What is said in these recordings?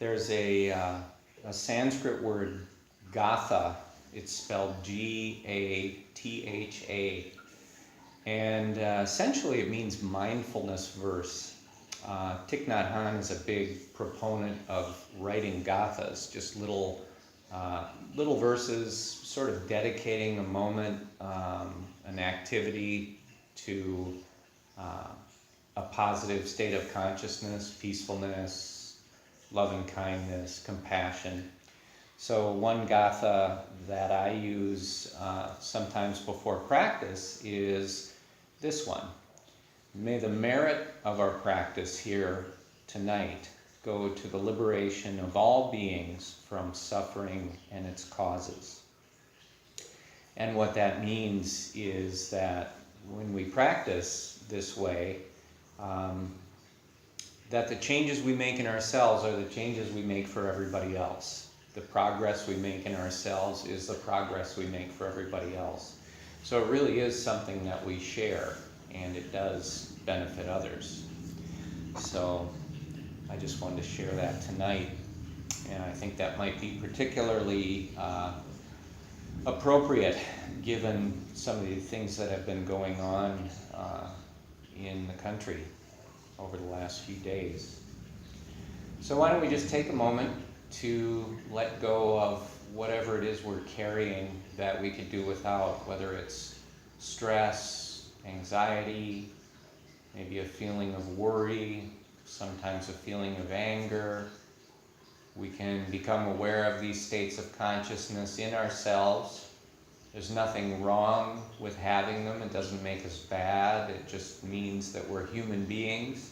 There's a Sanskrit word, gatha. It's spelled G-A-T-H-A. And essentially it means mindfulness verse. Thich Nhat Hanh is a big proponent of writing gathas, just little verses, sort of dedicating a moment, an activity to a positive state of consciousness, peacefulness, loving kindness, compassion. So one gatha that I use sometimes before practice is this one. May the merit of our practice here tonight go to the liberation of all beings from suffering and its causes. And what that means is that when we practice this way, that the changes we make in ourselves are the changes we make for everybody else. The progress we make in ourselves is the progress we make for everybody else. So it really is something that we share, and it does benefit others. So I just wanted to share that tonight, and I think that might be particularly appropriate given some of the things that have been going on in the country over the last few days. So why don't we just take a moment to let go of whatever it is we're carrying that we could do without, whether it's stress, anxiety, maybe a feeling of worry, sometimes a feeling of anger. We can become aware of these states of consciousness in ourselves. There's nothing wrong with having them. It doesn't make us bad. It just means that we're human beings.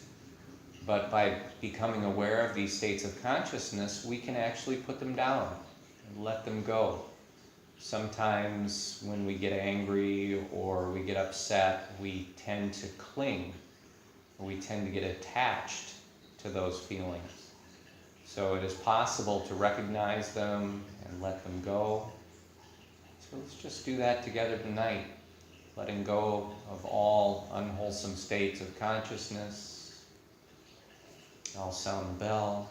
But by becoming aware of these states of consciousness, we can actually put them down and let them go. Sometimes when we get angry or we get upset, we tend to cling. We tend to get attached to those feelings. So it is possible to recognize them and let them go. So let's just do that together tonight, letting go of all unwholesome states of consciousness. I'll sound the bell.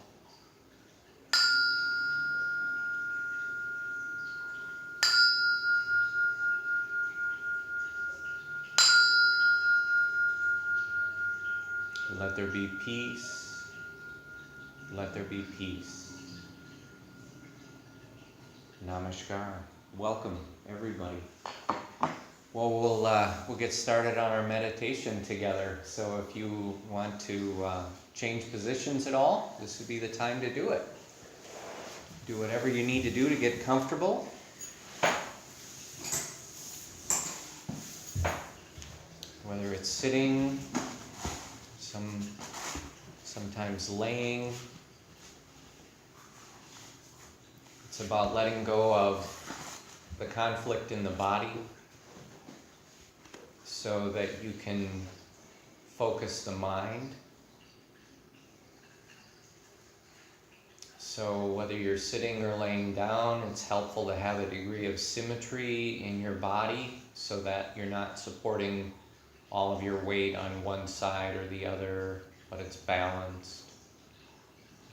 Let there be peace. Let there be peace. Namaskar. Welcome, everybody. Well, we'll get started on our meditation together. So if you want to change positions at all, this would be the time to do it. Do whatever you need to do to get comfortable. Whether it's sitting, sometimes laying. It's about letting go of the conflict in the body so that you can focus the mind. So whether you're sitting or laying down, it's helpful to have a degree of symmetry in your body so that you're not supporting all of your weight on one side or the other, but it's balanced.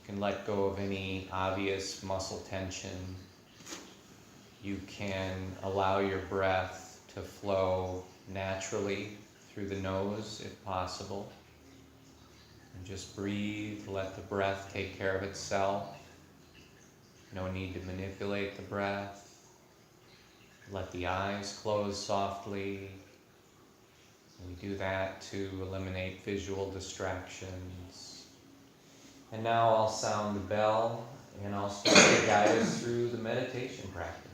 You can let go of any obvious muscle tension. You can allow your breath to flow naturally through the nose if possible. And just breathe, let the breath take care of itself. No need to manipulate the breath. Let the eyes close softly. We do that to eliminate visual distractions. And now I'll sound the bell and I'll start to guide us through the meditation practice.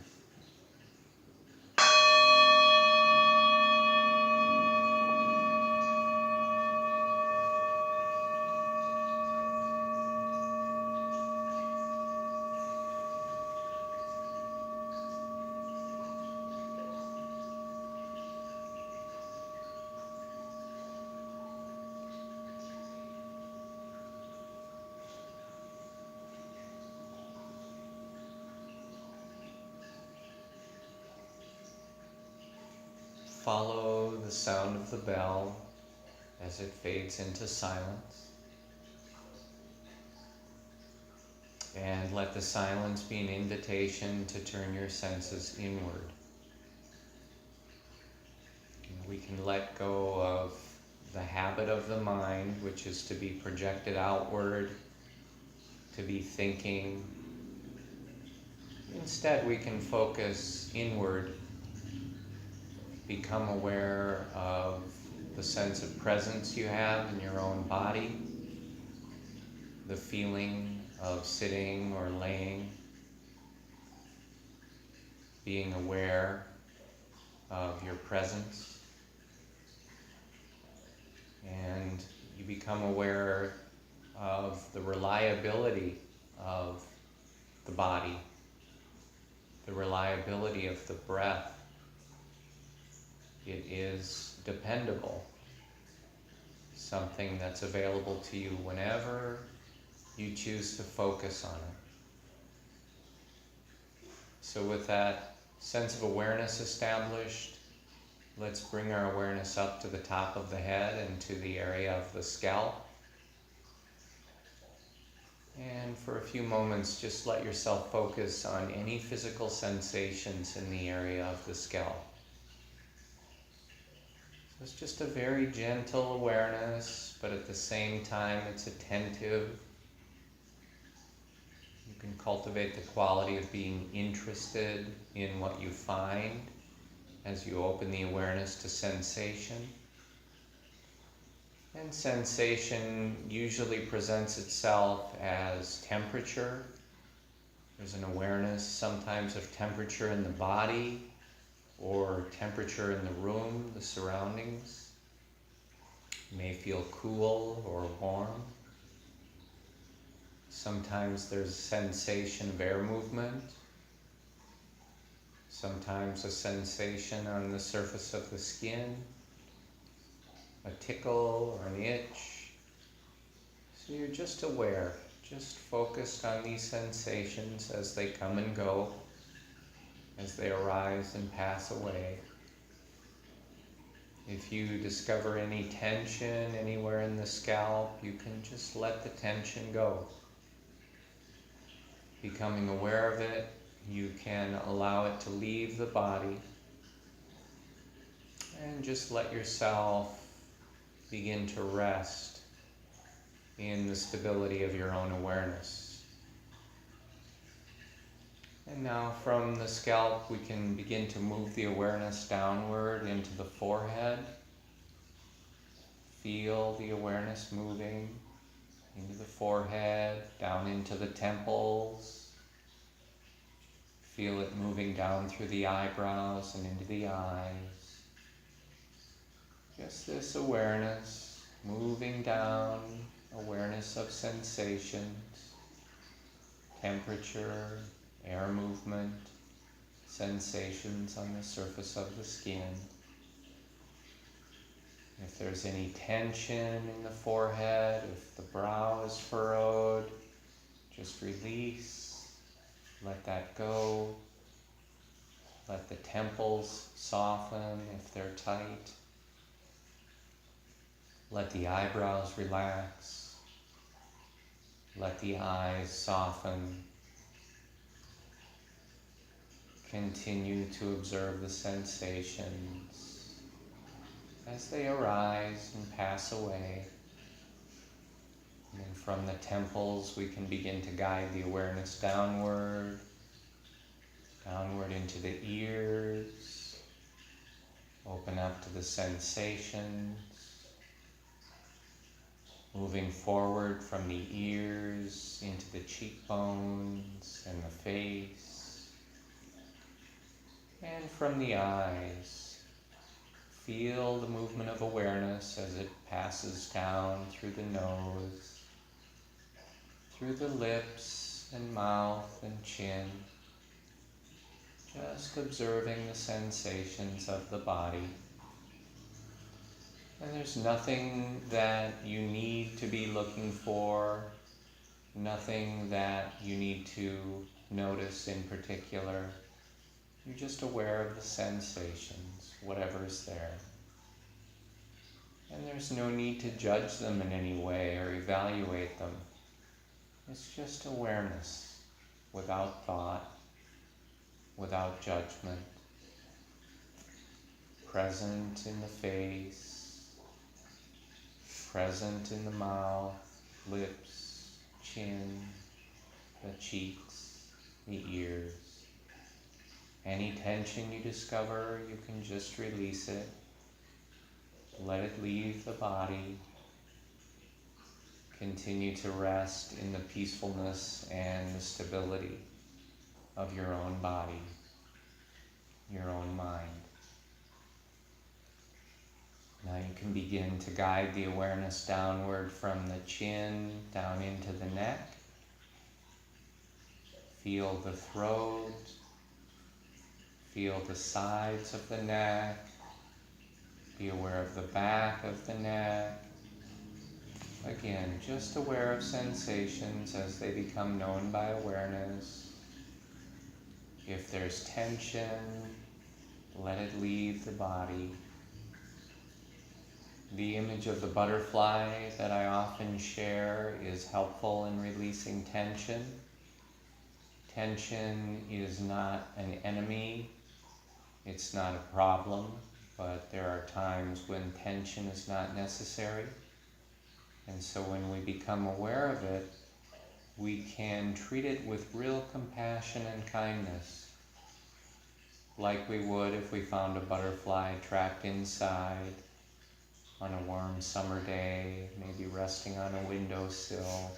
Follow the sound of the bell as it fades into silence. let the silence be an invitation to turn your senses inward. We can let go of the habit of the mind, which is to be projected outward, to be thinking. Instead, we can focus inward, become aware of the sense of presence you have in your own body, the feeling of sitting or laying, being aware of your presence. And you become aware of the reliability of the body, the reliability of the breath. It is dependable, something that's available to you whenever you choose to focus on it. So with that sense of awareness established, let's bring our awareness up to the top of the head and to the area of the scalp. And for a few moments, just let yourself focus on any physical sensations in the area of the scalp. So it's just a very gentle awareness, but at the same time it's attentive. You can cultivate the quality of being interested in what you find as you open the awareness to sensation. And sensation usually presents itself as temperature. There's an awareness sometimes of temperature in the body or temperature in the room, the surroundings. You may feel cool or warm. Sometimes there's a sensation of air movement. Sometimes a sensation on the surface of the skin, a tickle or an itch. So you're just aware, just focused on these sensations as they come and go, as they arise and pass away. If you discover any tension anywhere in the scalp, you can just let the tension go. Becoming aware of it, you can allow it to leave the body and just let yourself begin to rest in the stability of your own awareness. And now from the scalp we can begin to move the awareness downward into the forehead. Feel the awareness moving into the forehead, down into the temples. Feel it moving down through the eyebrows and into the eyes. Just this awareness moving down, awareness of sensations, temperature, air movement, sensations on the surface of the skin. If there's any tension in the forehead, if the brow is furrowed, just release, let that go. Let the temples soften if they're tight. Let the eyebrows relax. Let the eyes soften. Continue to observe the sensations as they arise and pass away. And then from the temples we can begin to guide the awareness downward, downward into the ears. Open up to the sensations. Moving forward from the ears into the cheekbones and the face. And from the eyes, feel the movement of awareness as it passes down through the nose, through the lips and mouth and chin. Just observing the sensations of the body. And there's nothing that you need to be looking for, nothing that you need to notice in particular. You're just aware of the sensations, whatever's there. And there's no need to judge them in any way or evaluate them. It's just awareness. without thought, without judgment, present in the face, present in the mouth, lips, chin, the cheeks, the ears. Any tension you discover, you can just release it. Let it leave the body. Continue to rest in the peacefulness and the stability of your own body, your own mind. Now you can begin to guide the awareness downward from the chin down into the neck. Feel the throat, feel the sides of the neck, be aware of the back of the neck. Again, just aware of sensations as they become known by awareness. If there's tension, let it leave the body. The image of the butterfly that I often share is helpful in releasing tension. Tension is not an enemy, it's not a problem, but there are times when tension is not necessary. And so when we become aware of it, we can treat it with real compassion and kindness, like we would if we found a butterfly trapped inside on a warm summer day, maybe resting on a windowsill.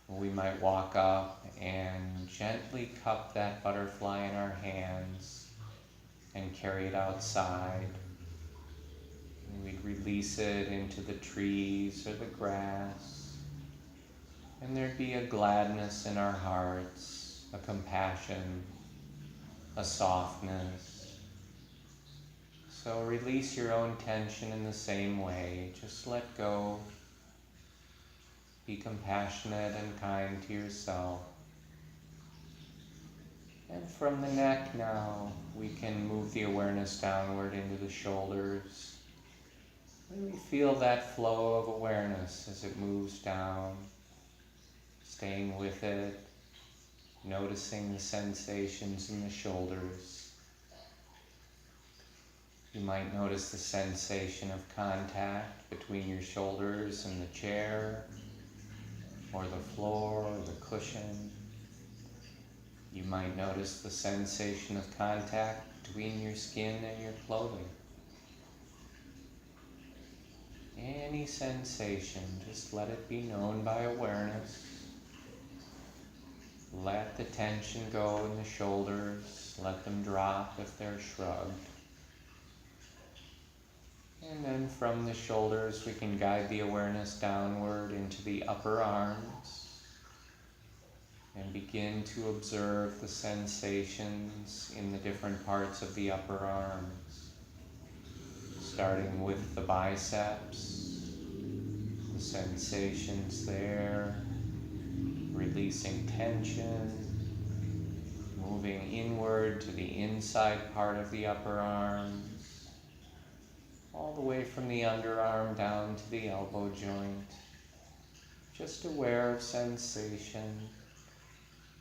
We might walk up and gently cup that butterfly in our hands and carry it outside. And we'd release it into the trees or the grass. And there'd be a gladness in our hearts, a compassion, a softness. So release your own tension in the same way. Just let go. Be compassionate and kind to yourself. And from the neck now, we can move the awareness downward into the shoulders. Really feel that flow of awareness as it moves down, staying with it, noticing the sensations in the shoulders. You might notice the sensation of contact between your shoulders and the chair, or the floor, or the cushion. You might notice the sensation of contact between your skin and your clothing. Any sensation, just let it be known by awareness. Let the tension go in the shoulders, let them drop if they're shrugged. And then from the shoulders, we can guide the awareness downward into the upper arms and begin to observe the sensations in the different parts of the upper arms, starting with the biceps, the sensations there, releasing tension, moving inward to the inside part of the upper arms, all the way from the underarm down to the elbow joint. Just aware of sensation,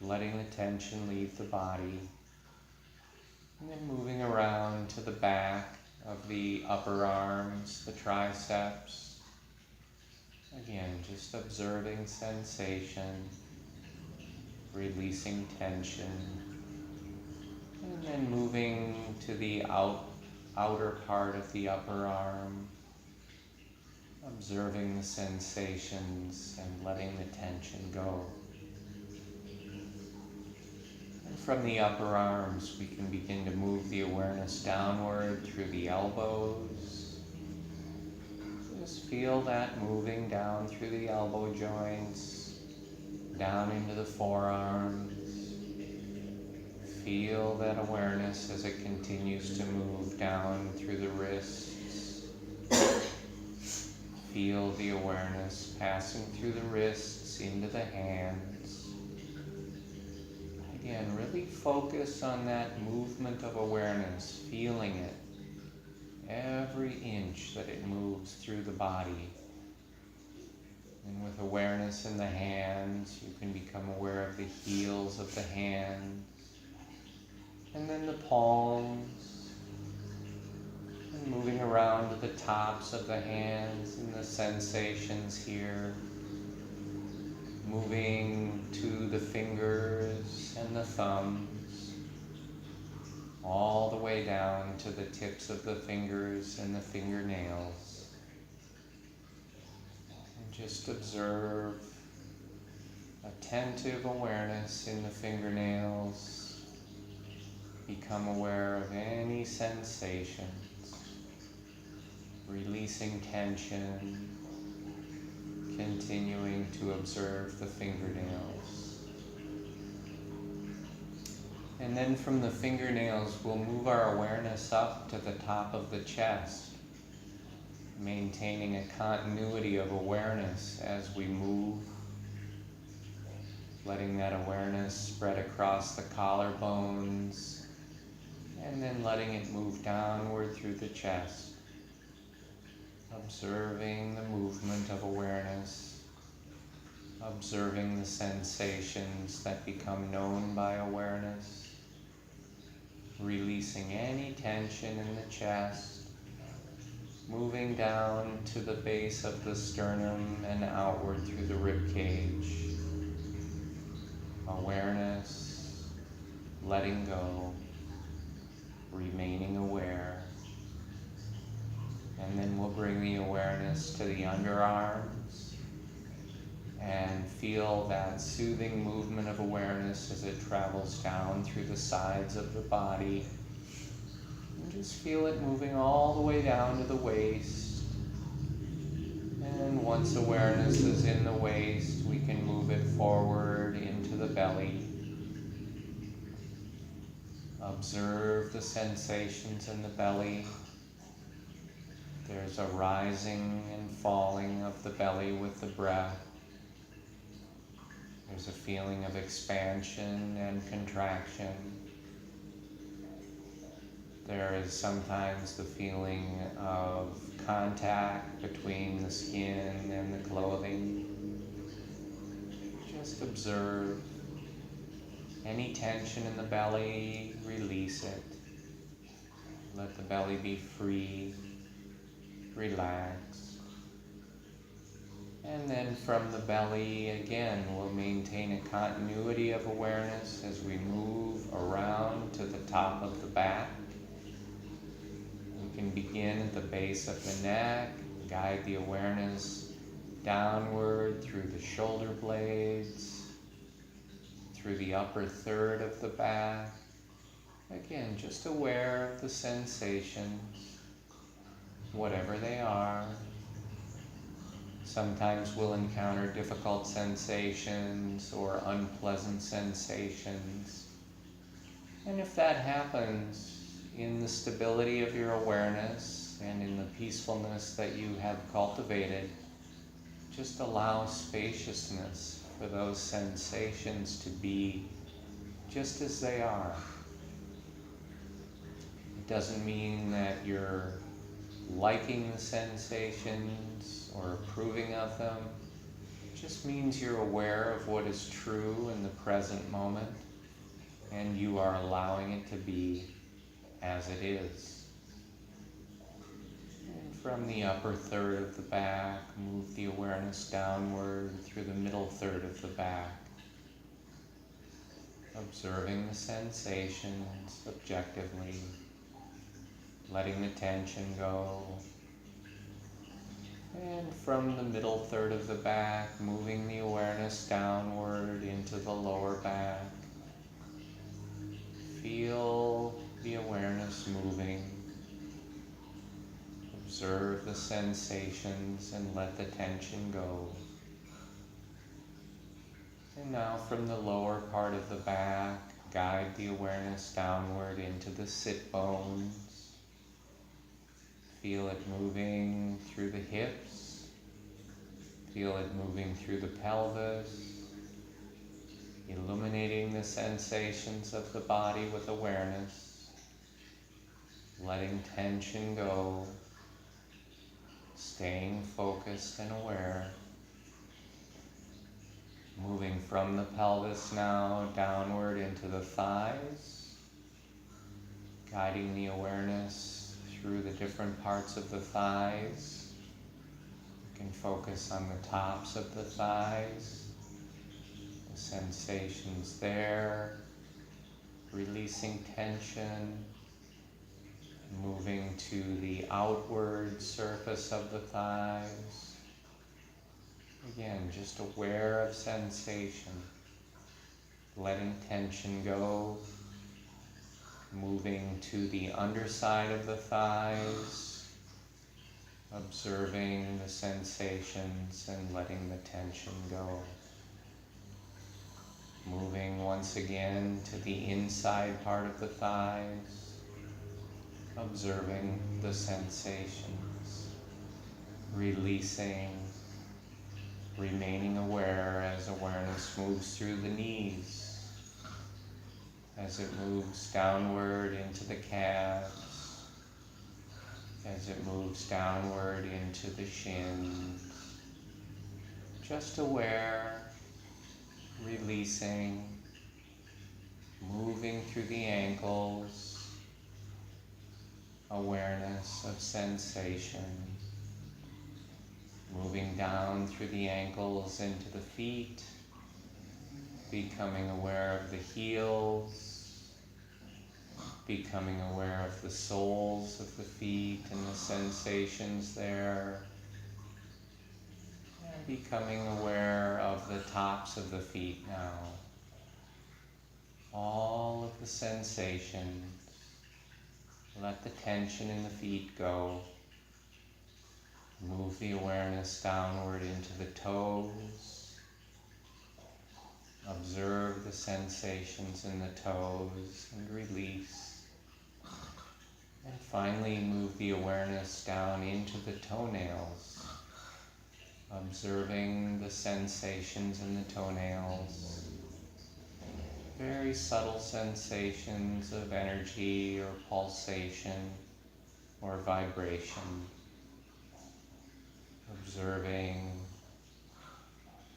letting the tension leave the body, and then moving around to the back of the upper arms, the triceps. Again, just observing sensation, releasing tension, and then moving to the outer part of the upper arm, observing the sensations and letting the tension go. And from the upper arms, we can begin to move the awareness downward through the elbows. Just feel that moving down through the elbow joints, down into the forearms. Feel that awareness as it continues to move down through the wrists. Feel the awareness passing through the wrists into the hands. Again, really focus on that movement of awareness, feeling it, every inch that it moves through the body. And with awareness in the hands, you can become aware of of the heels of the hands, and then the palms, and moving around to the tops of the hands and the sensations here, moving to the fingers and the thumbs, all the way down to the tips of the fingers and the fingernails. And just observe attentive awareness in the fingernails. Become aware of any sensations, releasing tension, continuing to observe the fingernails. And then from the fingernails, we'll move our awareness up to the top of the chest, maintaining a continuity of awareness as we move, letting that awareness spread across the collarbones, and then letting it move downward through the chest, observing the movement of awareness, observing the sensations that become known by awareness, releasing any tension in the chest, moving down to the base of the sternum and outward through the rib cage. Awareness, letting go, remaining aware. And then we'll bring the awareness to the underarms and feel that soothing movement of awareness as it travels down through the sides of the body. And just feel it moving all the way down to the waist. And once awareness is in the waist, we can move it forward into the belly. Observe the sensations in the belly. There's a rising and falling of the belly with the breath. There's a feeling of expansion and contraction. There is sometimes the feeling of contact between the skin and the clothing. Just observe any tension in the belly, release it. Let the belly be free, relaxed. And then from the belly, again, we'll maintain a continuity of awareness as we move around to the top of the back. We can begin at the base of the neck, guide the awareness downward through the shoulder blades, through the upper third of the back. Again, just aware of the sensations, whatever they are. Sometimes we'll encounter difficult sensations or unpleasant sensations. And if that happens, in the stability of your awareness and in the peacefulness that you have cultivated, just allow spaciousness for those sensations to be just as they are. It doesn't mean that you're liking the sensations or approving of them. It just means you're aware of what is true in the present moment and you are allowing it to be as it is. And from the upper third of the back, move the awareness downward through the middle third of the back, observing the sensations objectively, letting the tension go. And from the middle third of the back, moving the awareness downward into the lower back. Feel the awareness moving. Observe the sensations and let the tension go. And now from the lower part of the back, guide the awareness downward into the sit bones. Feel it moving through the hips. Feel it moving through the pelvis. Illuminating the sensations of the body with awareness. Letting tension go. Staying focused and aware. Moving from the pelvis now downward into the thighs, guiding the awareness through the different parts of the thighs. You can focus on the tops of the thighs, the sensations there, releasing tension, moving to the outward surface of the thighs. Again, just aware of sensation, letting tension go, moving to the underside of the thighs, observing the sensations and letting the tension go. Moving once again to the inside part of the thighs, observing the sensations, releasing, remaining aware as awareness moves through the knees, as it moves downward into the calves, as it moves downward into the shins. Just aware, releasing, moving through the ankles, awareness of sensation. Moving down through the ankles into the feet, becoming aware of the heels, becoming aware of the soles of the feet and the sensations there, and becoming aware of the tops of the feet now. All of the sensations. Let the tension in the feet go. Move the awareness downward into the toes. Observe the sensations in the toes and release. And finally move the awareness down into the toenails. Observing the sensations in the toenails. Very subtle sensations of energy or pulsation or vibration. Observing,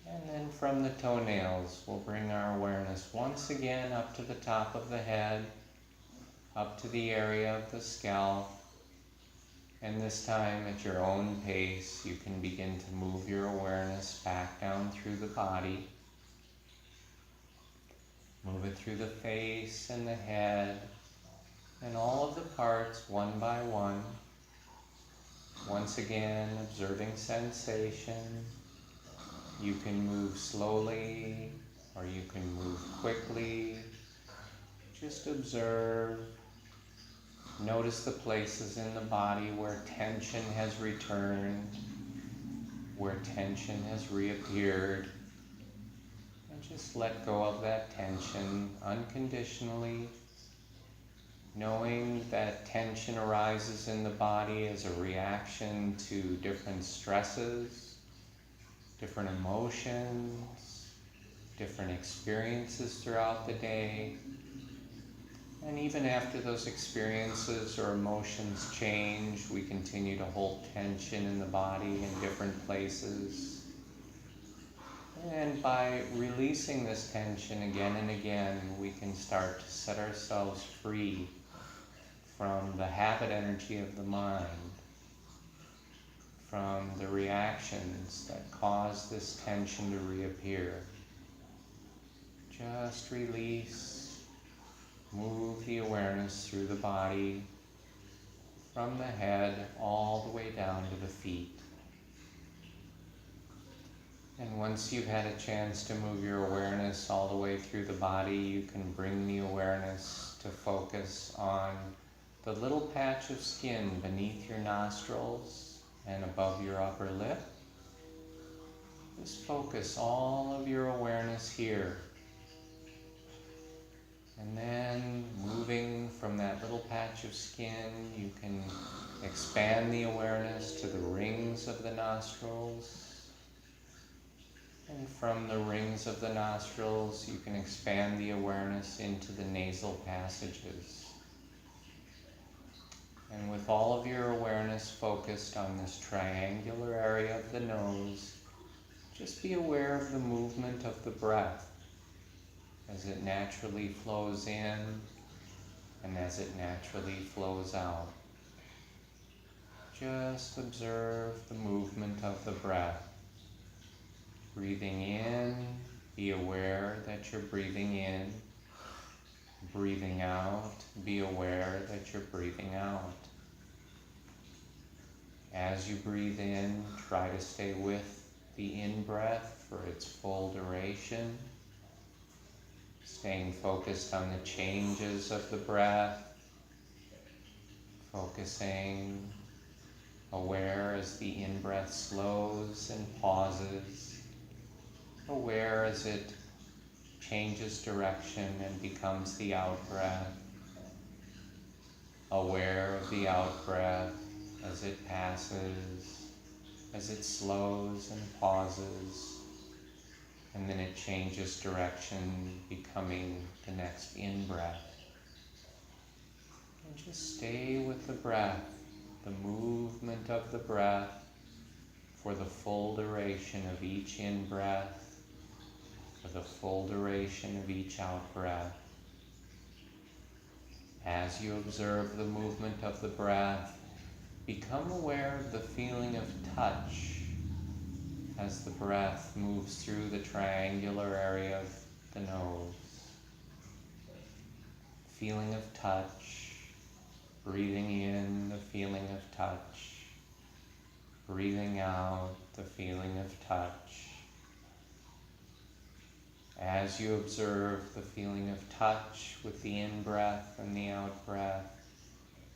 and then from the toenails we'll bring our awareness once again up to the top of the head, up to the area of the scalp, and this time at your own pace you can begin to move your awareness back down through the body. Move it through the face and the head and all of the parts one by one. Once again, observing sensation. You can move slowly or you can move quickly. Just observe. Notice the places in the body where tension has returned, where tension has reappeared. And just let go of that tension unconditionally, knowing that tension arises in the body as a reaction to different stresses, different emotions, different experiences throughout the day. And even after those experiences or emotions change, we continue to hold tension in the body in different places. And by releasing this tension again and again, we can start to set ourselves free from the habit energy of the mind, from the reactions that cause this tension to reappear. Just release, move the awareness through the body, from the head all the way down to the feet. And once you've had a chance to move your awareness all the way through the body, you can bring the awareness to focus on the little patch of skin beneath your nostrils and above your upper lip. Just focus all of your awareness here. And then moving from that little patch of skin, you can expand the awareness to the rings of the nostrils. And from the rings of the nostrils, you can expand the awareness into the nasal passages. And with all of your awareness focused on this triangular area of the nose, Just be aware of the movement of the breath as it naturally flows in and as it naturally flows out. Just observe the movement of the breath. Breathing in, be aware that you're breathing in. Breathing out, be aware that you're breathing out. As you breathe in, try to stay with the in-breath for its full duration. Staying focused on the changes of the breath. Focusing, aware as the in-breath slows and pauses. Aware as it changes direction and becomes the out-breath. Aware of the out-breath as it passes, as it slows and pauses, and then it changes direction, becoming the next in-breath. And just stay with the breath, the movement of the breath, for the full duration of each in-breath, for the full duration of each out-breath. As you observe the movement of the breath, become aware of the feeling of touch as the breath moves through the triangular area of the nose. Feeling of touch, breathing in the feeling of touch, breathing out the feeling of touch. As you observe the feeling of touch with the in-breath and the out-breath,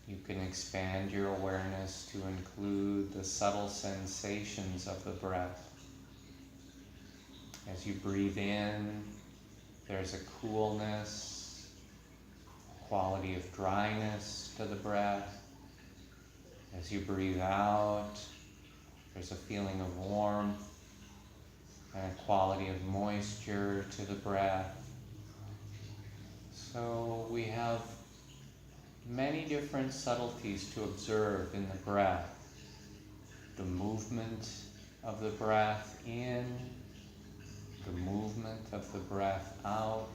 you can expand your awareness to include the subtle sensations of the breath. As you breathe in, there's a coolness, a quality of dryness to the breath. As you breathe out, there's a feeling of warmth and a quality of moisture to the breath. So we have many different subtleties to observe in the breath. The movement of the breath in, the movement of the breath out,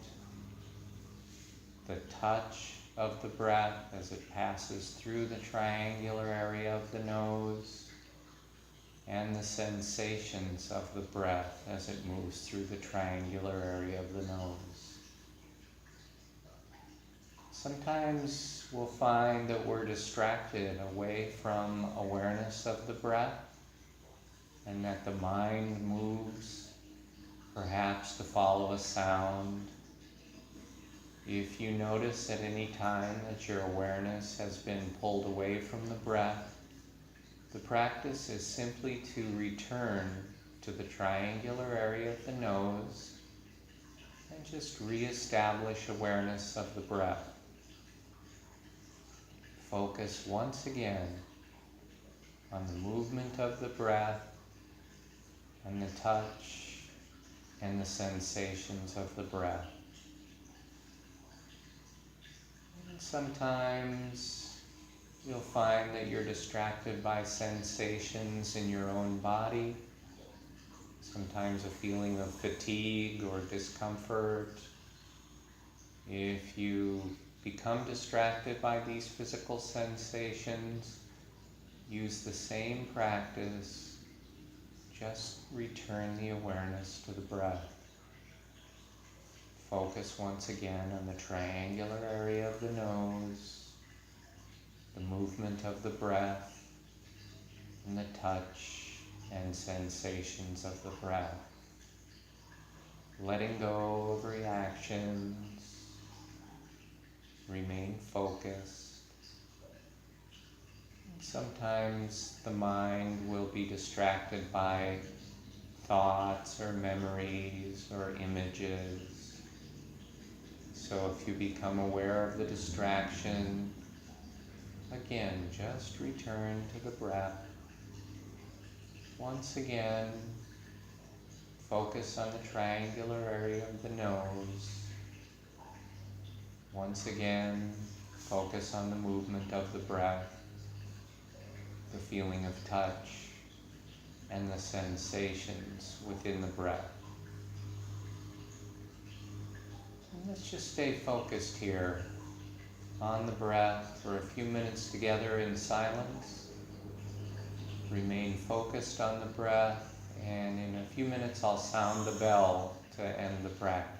the touch of the breath as it passes through the triangular area of the nose, and the sensations of the breath as it moves through the triangular area of the nose. Sometimes we'll find that we're distracted away from awareness of the breath, and that the mind moves, perhaps to follow a sound. If you notice at any time that your awareness has been pulled away from the breath, the practice is simply to return to the triangular area of the nose and just re-establish awareness of the breath. Focus once again on the movement of the breath and the touch and the sensations of the breath. And sometimes you'll find that you're distracted by sensations in your own body, sometimes a feeling of fatigue or discomfort. If you become distracted by these physical sensations, use the same practice. Just return the awareness to the breath. Focus once again on the triangular area of the nose, the movement of the breath, and the touch and sensations of the breath. Letting go of reactions, remain focused. Sometimes the mind will be distracted by thoughts or memories or images. So if you become aware of the distraction, again, just return to the breath. Once again, focus on the triangular area of the nose. Once again, focus on the movement of the breath, the feeling of touch and the sensations within the breath. And let's just stay focused here on the breath for a few minutes together in silence. Remain focused on the breath, and in a few minutes I'll sound the bell to end the practice.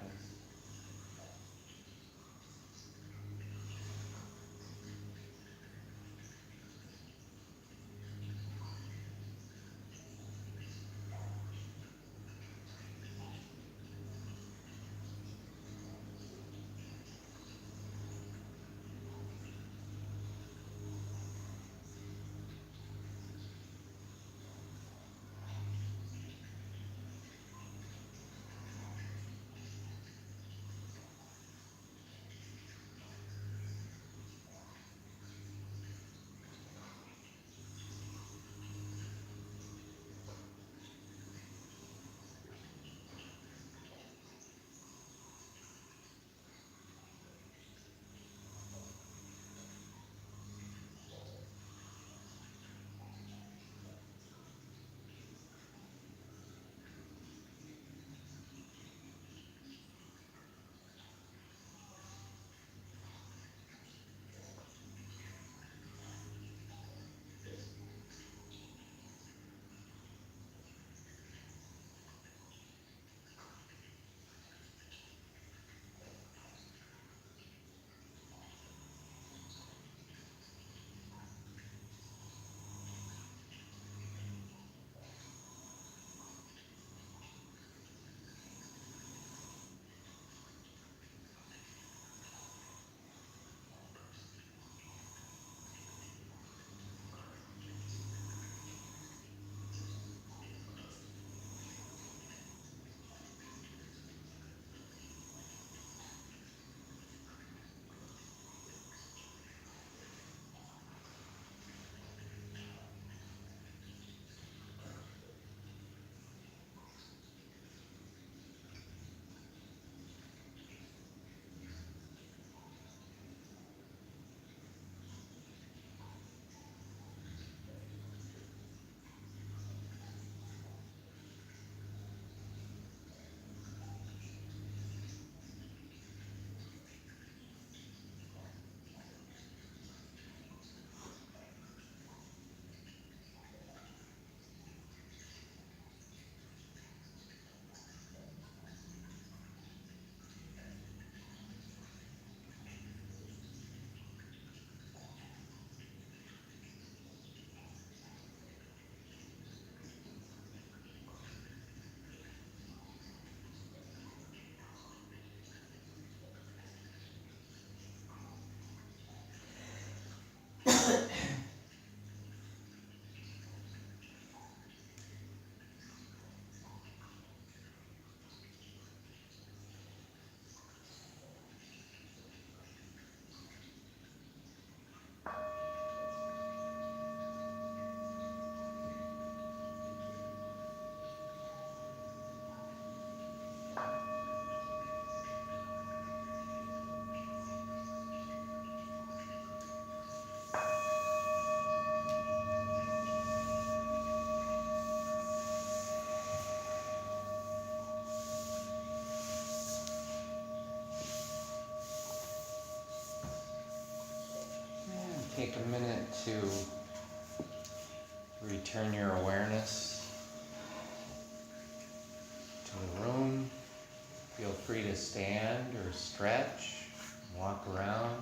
Take a minute to return your awareness to the room. Feel free to stand or stretch, walk around.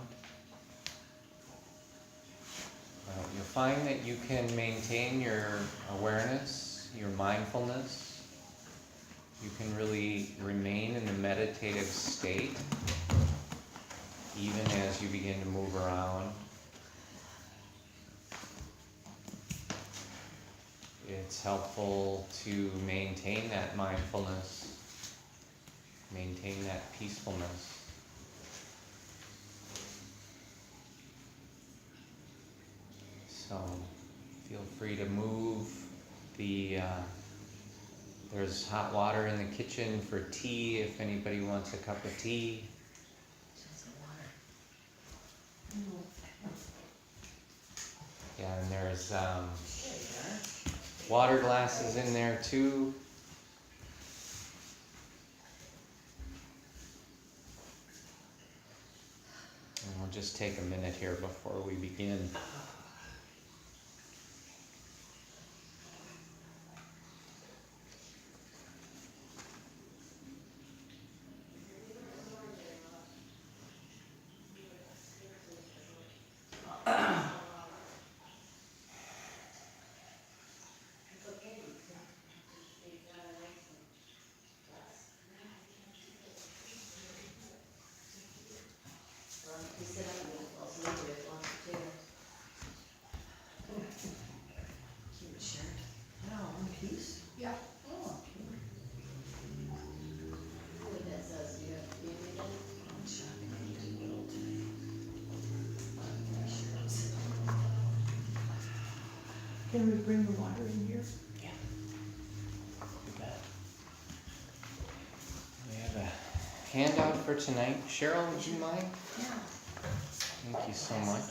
You'll find that you can maintain your awareness, your mindfulness. You can really remain in the meditative state even as you begin to move around. It's helpful to maintain that mindfulness, maintain that peacefulness. So feel free to move. There's hot water in the kitchen for tea if anybody wants a cup of tea. Yeah, and there's water glasses in there too. And we'll just take a minute here before we begin. Can we bring the water in here? Yeah. You bet. We have a handout for tonight. Cheryl, would you mind? Yeah. Thank you so much.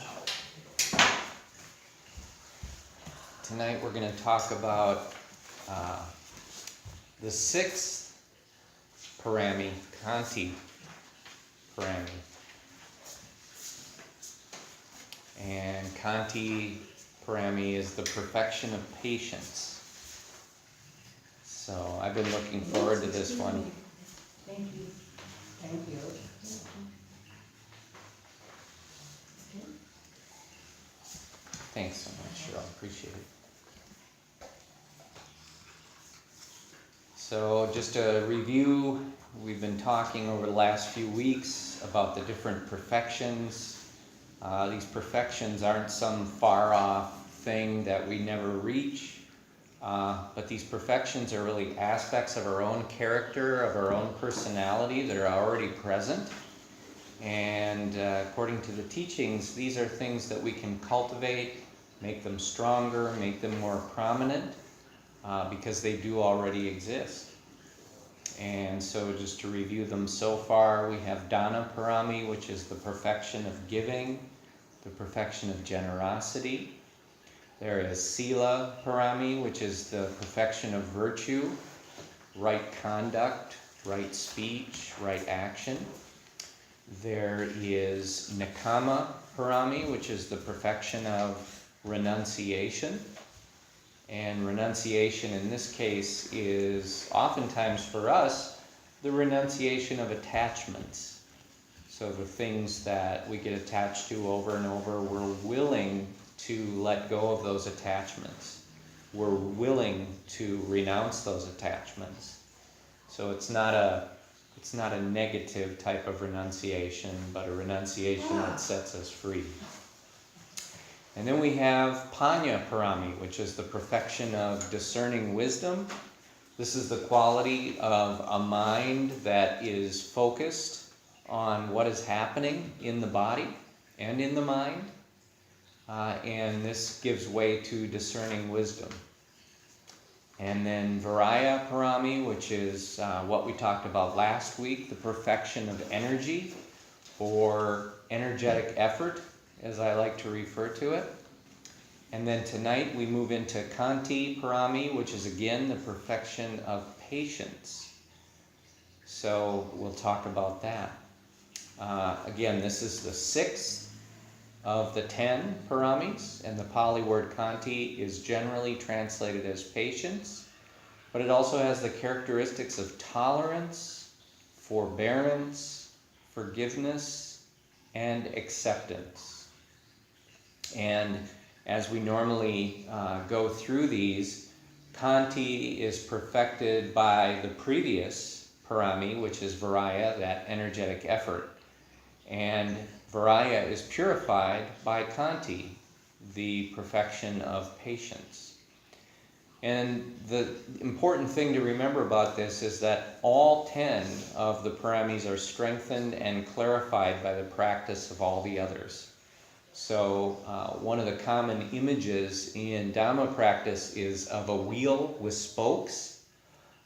Tonight we're going to talk about the sixth parami, Khanti parami. And Khanti parami is the perfection of patience. So I've been looking forward to this one. Thank you. Thank you. Thanks so much, Cheryl. Appreciate it. So just a review, we've been talking over the last few weeks about the different perfections. These perfections aren't some far-off thing that we never reach, but these perfections are really aspects of our own character, of our own personality that are already present. And according to the teachings, these are things that we can cultivate, make them stronger, make them more prominent, because they do already exist. And so just to review them so far, we have Dana Parami, which is the perfection of giving, the perfection of generosity. There is Sila Parami, which is the perfection of virtue, right conduct, right speech, right action. There is Nikama Parami, which is the perfection of renunciation. And renunciation in this case is oftentimes for us the renunciation of attachments. So the things that we get attached to over and over, we're willing to let go of those attachments. We're willing to renounce those attachments. So it's not a negative type of renunciation, but a renunciation that sets us free. And then we have Panya Parami, which is the perfection of discerning wisdom. This is the quality of a mind that is focused on what is happening in the body and in the mind. And this gives way to discerning wisdom. And then Viraya Parami, which is what we talked about last week, the perfection of energy, or energetic effort, as I like to refer to it. And then tonight we move into Khanti Parami, which is again the perfection of patience. So we'll talk about that. Again, this is the sixth of the 10 paramis, and the Pali word Khanti is generally translated as patience, but it also has the characteristics of tolerance, forbearance, forgiveness, and acceptance. And as we normally go through these, Khanti is perfected by the previous parami, which is Viraya, that energetic effort. And Viraya is purified by Khanti, the perfection of patience. And the important thing to remember about this is that all 10 of the paramis are strengthened and clarified by the practice of all the others. So one of the common images in Dhamma practice is of a wheel with spokes.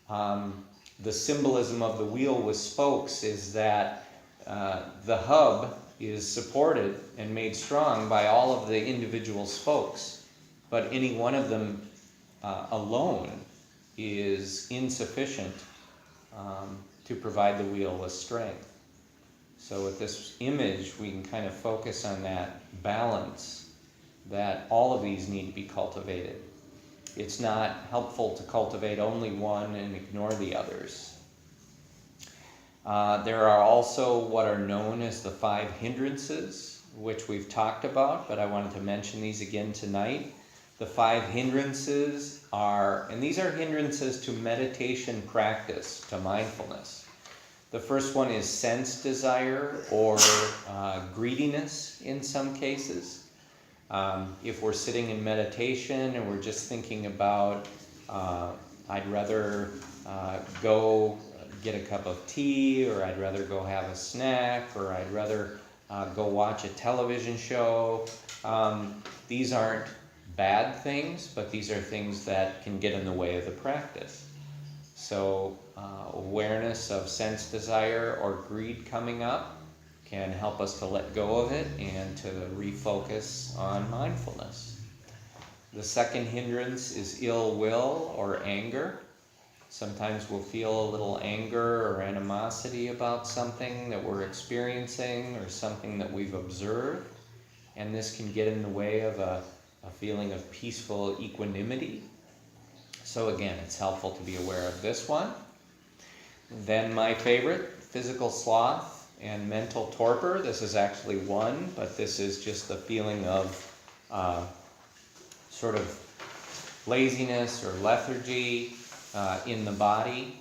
The symbolism of the wheel with spokes is that the hub is supported and made strong by all of the individual spokes, but any one of them alone is insufficient to provide the wheel with strength. So with this image, we can kind of focus on that balance, that all of these need to be cultivated. It's not helpful to cultivate only one and ignore the others. There are also what are known as the 5 hindrances, which we've talked about, but I wanted to mention these again tonight. The 5 hindrances are, and these are hindrances to meditation practice, to mindfulness. The first one is sense desire or greediness in some cases. If we're sitting in meditation and we're just thinking about, I'd rather go get a cup of tea, or I'd rather go have a snack, or I'd rather go watch a television show. These aren't bad things, but these are things that can get in the way of the practice. So awareness of sense desire or greed coming up can help us to let go of it and to refocus on mindfulness. The second hindrance is ill will or anger. Sometimes we'll feel a little anger or animosity about something that we're experiencing or something that we've observed, and this can get in the way of a feeling of peaceful equanimity. So again, it's helpful to be aware of this one. Then my favorite, physical sloth and mental torpor. This is actually one, but this is just the feeling of sort of laziness or lethargy in the body,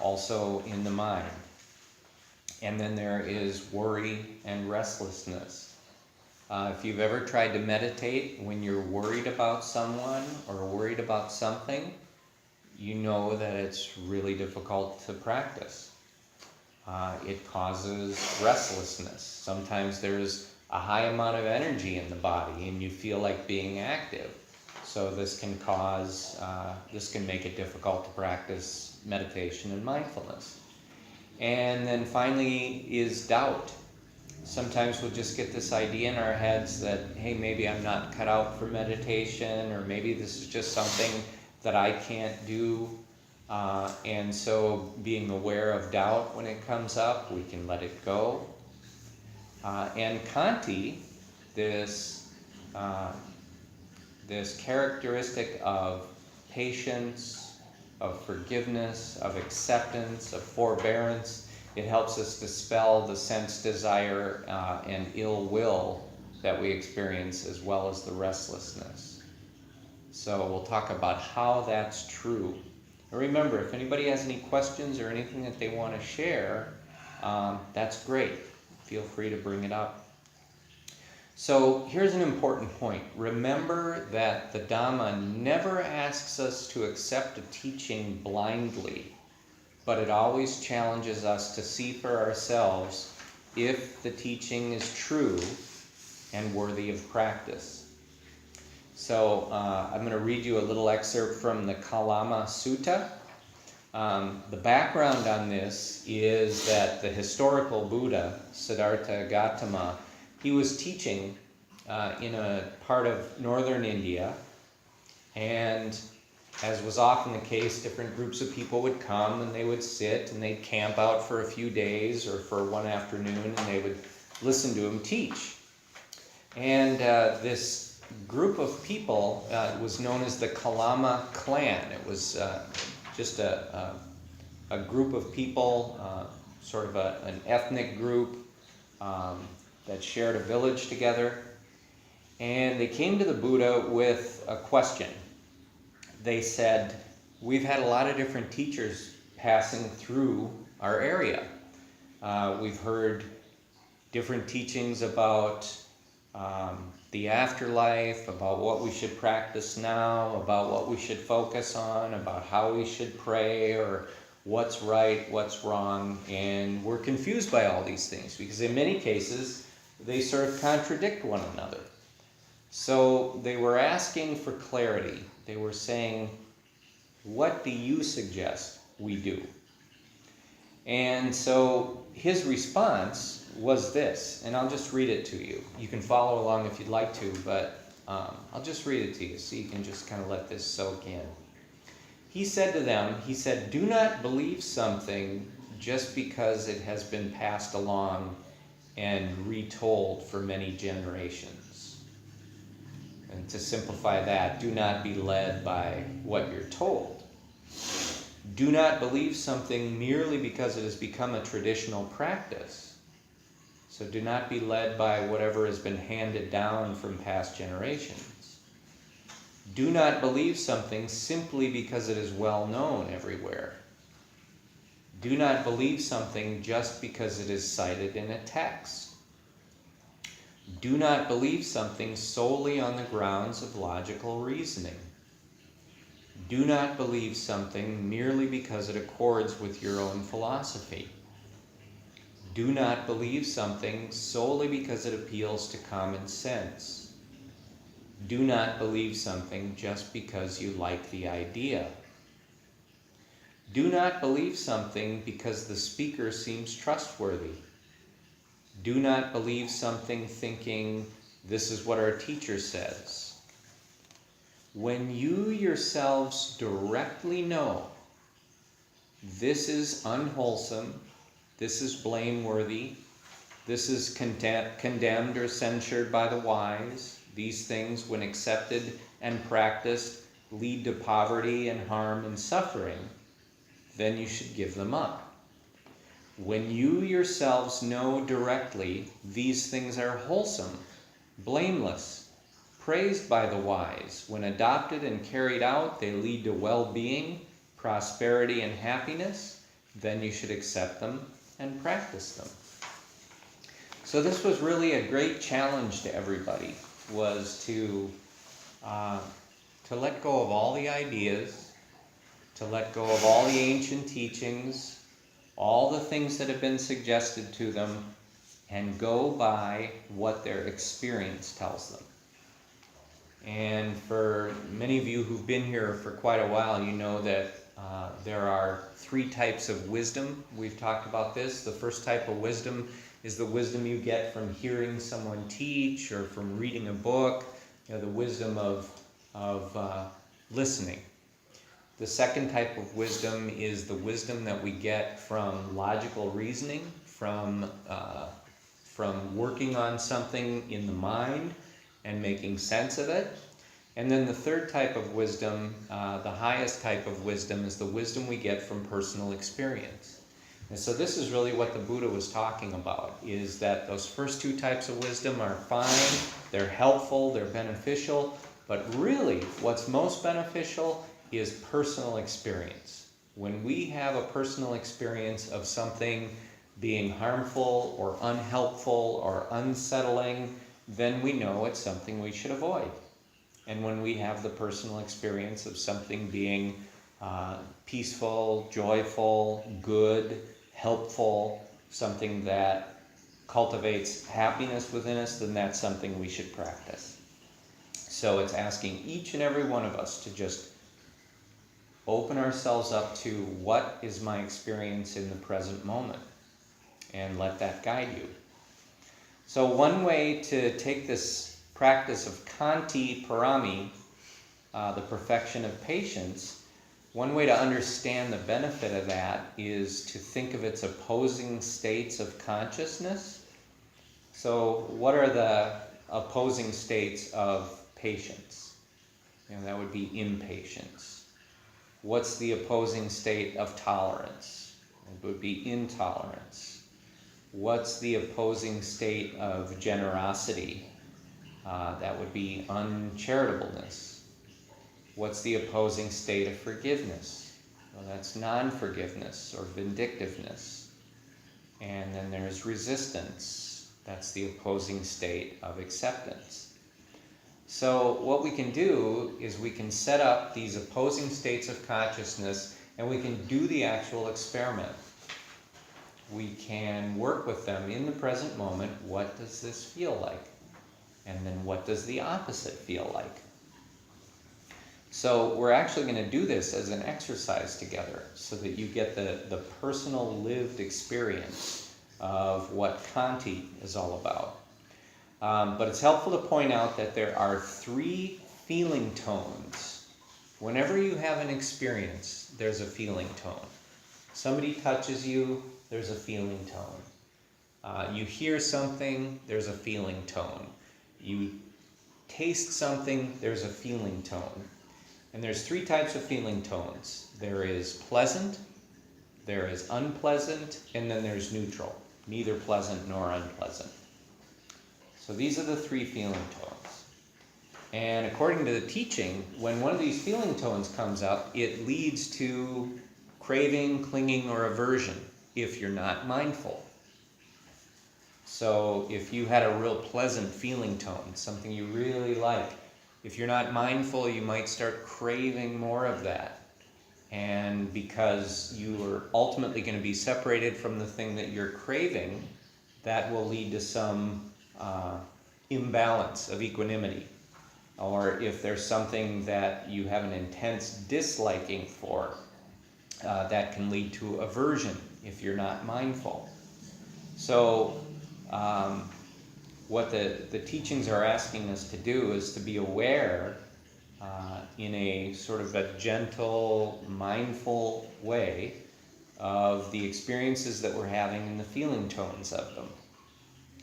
also in the mind. And then there is worry and restlessness. If you've ever tried to meditate when you're worried about someone or worried about something, you know that it's really difficult to practice. It causes restlessness. Sometimes there's a high amount of energy in the body and you feel like being active. So this can make it difficult to practice meditation and mindfulness. And then finally is doubt. Sometimes we'll just get this idea in our heads that, hey, maybe I'm not cut out for meditation, or maybe this is just something that I can't do. And so being aware of doubt when it comes up, we can let it go. And Khanti, this characteristic of patience, of forgiveness, of acceptance, of forbearance, it helps us dispel the sense desire and ill will that we experience, as well as the restlessness. So we'll talk about how that's true. And remember, if anybody has any questions or anything that they want to share, that's great. Feel free to bring it up. So here's an important point. Remember that the Dhamma never asks us to accept a teaching blindly, but it always challenges us to see for ourselves if the teaching is true and worthy of practice. So I'm going to read you a little excerpt from the Kalama Sutta. The background on this is that the historical Buddha, Siddhartha Gautama, he was teaching in a part of northern India, and as was often the case, different groups of people would come and they would sit and they'd camp out for a few days or for one afternoon, and they would listen to him teach. And this group of people was known as the Kalama clan. It was just a group of people, sort of an ethnic group that shared a village together. And they came to the Buddha with a question. They said, we've had a lot of different teachers passing through our area. We've heard different teachings about the afterlife, about what we should practice now, about what we should focus on, about how we should pray, or what's right, what's wrong, and we're confused by all these things because in many cases they sort of contradict one another. So they were asking for clarity. They were saying, what do you suggest we do? And so his response was this, and I'll just read it to you. You can follow along if you'd like to, but I'll just read it to you so you can just kind of let this soak in. He said to them, he said, "Do not believe something just because it has been passed along and retold for many generations." And to simplify that, do not be led by what you're told. Do not believe something merely because it has become a traditional practice. So do not be led by whatever has been handed down from past generations. Do not believe something simply because it is well known everywhere. Do not believe something just because it is cited in a text. Do not believe something solely on the grounds of logical reasoning. Do not believe something merely because it accords with your own philosophy. Do not believe something solely because it appeals to common sense. Do not believe something just because you like the idea. Do not believe something because the speaker seems trustworthy. Do not believe something thinking, this is what our teacher says. When you yourselves directly know this is unwholesome, this is blameworthy, this is condemned or censured by the wise, these things, when accepted and practiced, lead to poverty and harm and suffering, then you should give them up. When you yourselves know directly these things are wholesome, blameless, praised by the wise, when adopted and carried out, they lead to well-being, prosperity, and happiness, then you should accept them and practice them. So this was really a great challenge to everybody, was to let go of all the ideas, to let go of all the ancient teachings, all the things that have been suggested to them, and go by what their experience tells them. And for many of you who've been here for quite a while, you know that there are 3 types of wisdom. We've talked about this. The first type of wisdom is the wisdom you get from hearing someone teach or from reading a book, the wisdom of listening. The second type of wisdom is the wisdom that we get from logical reasoning, from working on something in the mind and making sense of it. And then the third type of wisdom, the highest type of wisdom, is the wisdom we get from personal experience. And so this is really what the Buddha was talking about, is that those first 2 types of wisdom are fine, they're helpful, they're beneficial, but really what's most beneficial is personal experience. When we have a personal experience of something being harmful or unhelpful or unsettling, then we know it's something we should avoid. And when we have the personal experience of something being peaceful, joyful, good, helpful, something that cultivates happiness within us, then that's something we should practice. So it's asking each and every one of us to just open ourselves up to what is my experience in the present moment, and let that guide you. So one way to take this practice of Khanti parami, the perfection of patience, one way to understand the benefit of that is to think of its opposing states of consciousness. So what are the opposing states of patience? That would be impatience. What's the opposing state of tolerance? It would be intolerance. What's the opposing state of generosity? That would be uncharitableness. What's the opposing state of forgiveness? Well, that's non-forgiveness or vindictiveness. And then there's resistance. That's the opposing state of acceptance. So what we can do is we can set up these opposing states of consciousness, and we can do the actual experiment. We can work with them in the present moment. What does this feel like? And then what does the opposite feel like? So we're actually going to do this as an exercise together so that you get the personal lived experience of what Khanti is all about. But it's helpful to point out that there are 3 feeling tones. Whenever you have an experience, there's a feeling tone. Somebody touches you, there's a feeling tone. You hear something, there's a feeling tone. You taste something, there's a feeling tone. And there's 3 types of feeling tones. There is pleasant, there is unpleasant, and then there's neutral. Neither pleasant nor unpleasant. So these are the 3 feeling tones. And according to the teaching, when one of these feeling tones comes up, it leads to craving, clinging, or aversion if you're not mindful. So if you had a real pleasant feeling tone, something you really like, if you're not mindful, you might start craving more of that. And because you are ultimately going to be separated from the thing that you're craving, that will lead to some imbalance of equanimity. Or if there's something that you have an intense disliking for, that can lead to aversion if you're not mindful. So what the teachings are asking us to do is to be aware in a sort of a gentle, mindful way of the experiences that we're having and the feeling tones of them.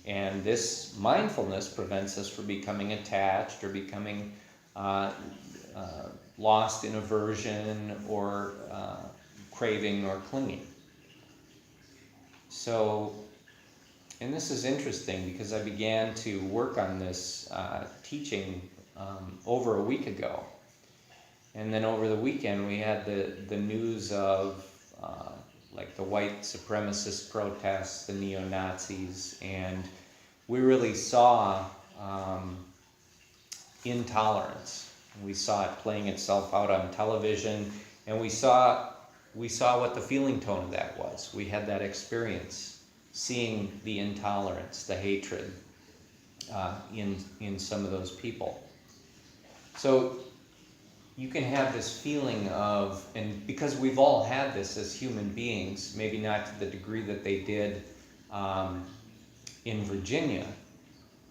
And this mindfulness prevents us from becoming attached or becoming lost in aversion or craving or clinging. So, and this is interesting because I began to work on this teaching over a week ago. And then over the weekend we had the news of like the white supremacist protests, the neo-Nazis, and we really saw intolerance. We saw it playing itself out on television, and we saw what the feeling tone of that was. We had that experience, seeing the intolerance, the hatred in some of those people. So you can have this feeling of, and because we've all had this as human beings, maybe not to the degree that they did in Virginia,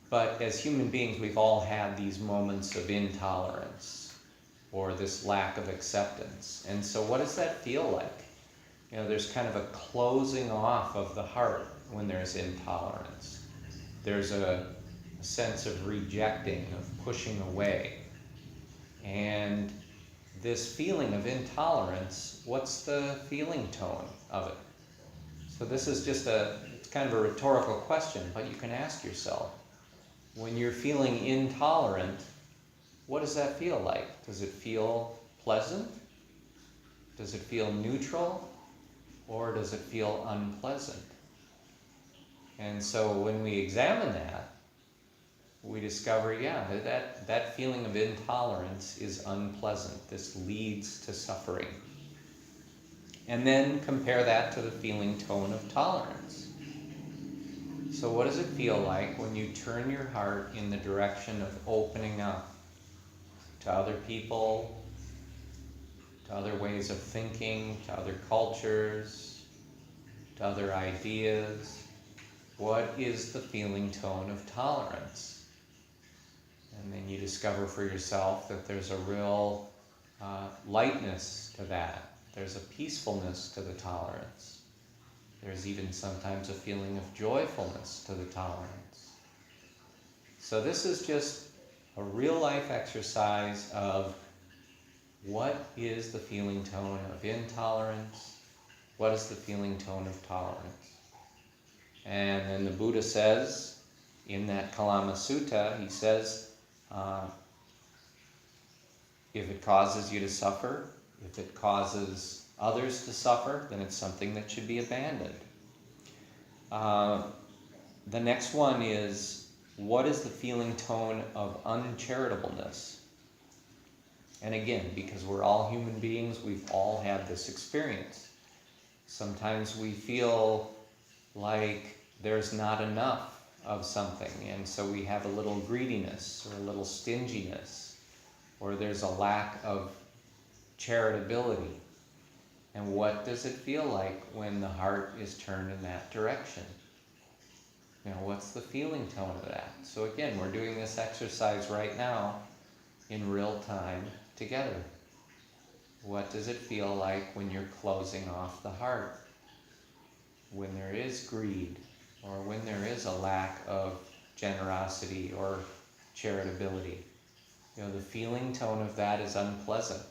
but as human beings we've all had these moments of intolerance or this lack of acceptance. And so what does that feel like? You know, there's kind of a closing off of the heart when there's intolerance. There's a sense of rejecting, of pushing away. And this feeling of intolerance, what's the feeling tone of it? So this is just it's kind of a rhetorical question, but you can ask yourself, when you're feeling intolerant, what does that feel like? Does it feel pleasant? Does it feel neutral? Or does it feel unpleasant? And so when we examine that, we discover, yeah, that feeling of intolerance is unpleasant. This leads to suffering. And then compare that to the feeling tone of tolerance. So what does it feel like when you turn your heart in the direction of opening up to other people, to other ways of thinking, to other cultures, to other ideas? What is the feeling tone of tolerance? And then you discover for yourself that there's a real lightness to that. There's a peacefulness to the tolerance. There's even sometimes a feeling of joyfulness to the tolerance. So this is just a real life exercise of what is the feeling tone of intolerance? What is the feeling tone of tolerance? And then the Buddha says, in that Kalama Sutta, he says, if it causes you to suffer, if it causes others to suffer, then it's something that should be abandoned. The next one is, what is the feeling tone of uncharitableness? And again, because we're all human beings, we've all had this experience. Sometimes we feel like there's not enough of something, and so we have a little greediness or a little stinginess, or there's a lack of charitability. And what does it feel like when the heart is turned in that direction? what's the feeling tone of that? So again, we're doing this exercise right now in real time together. What does it feel like when you're closing off the heart? When there is greed, or when there is a lack of generosity or charitability? The feeling tone of that is unpleasant.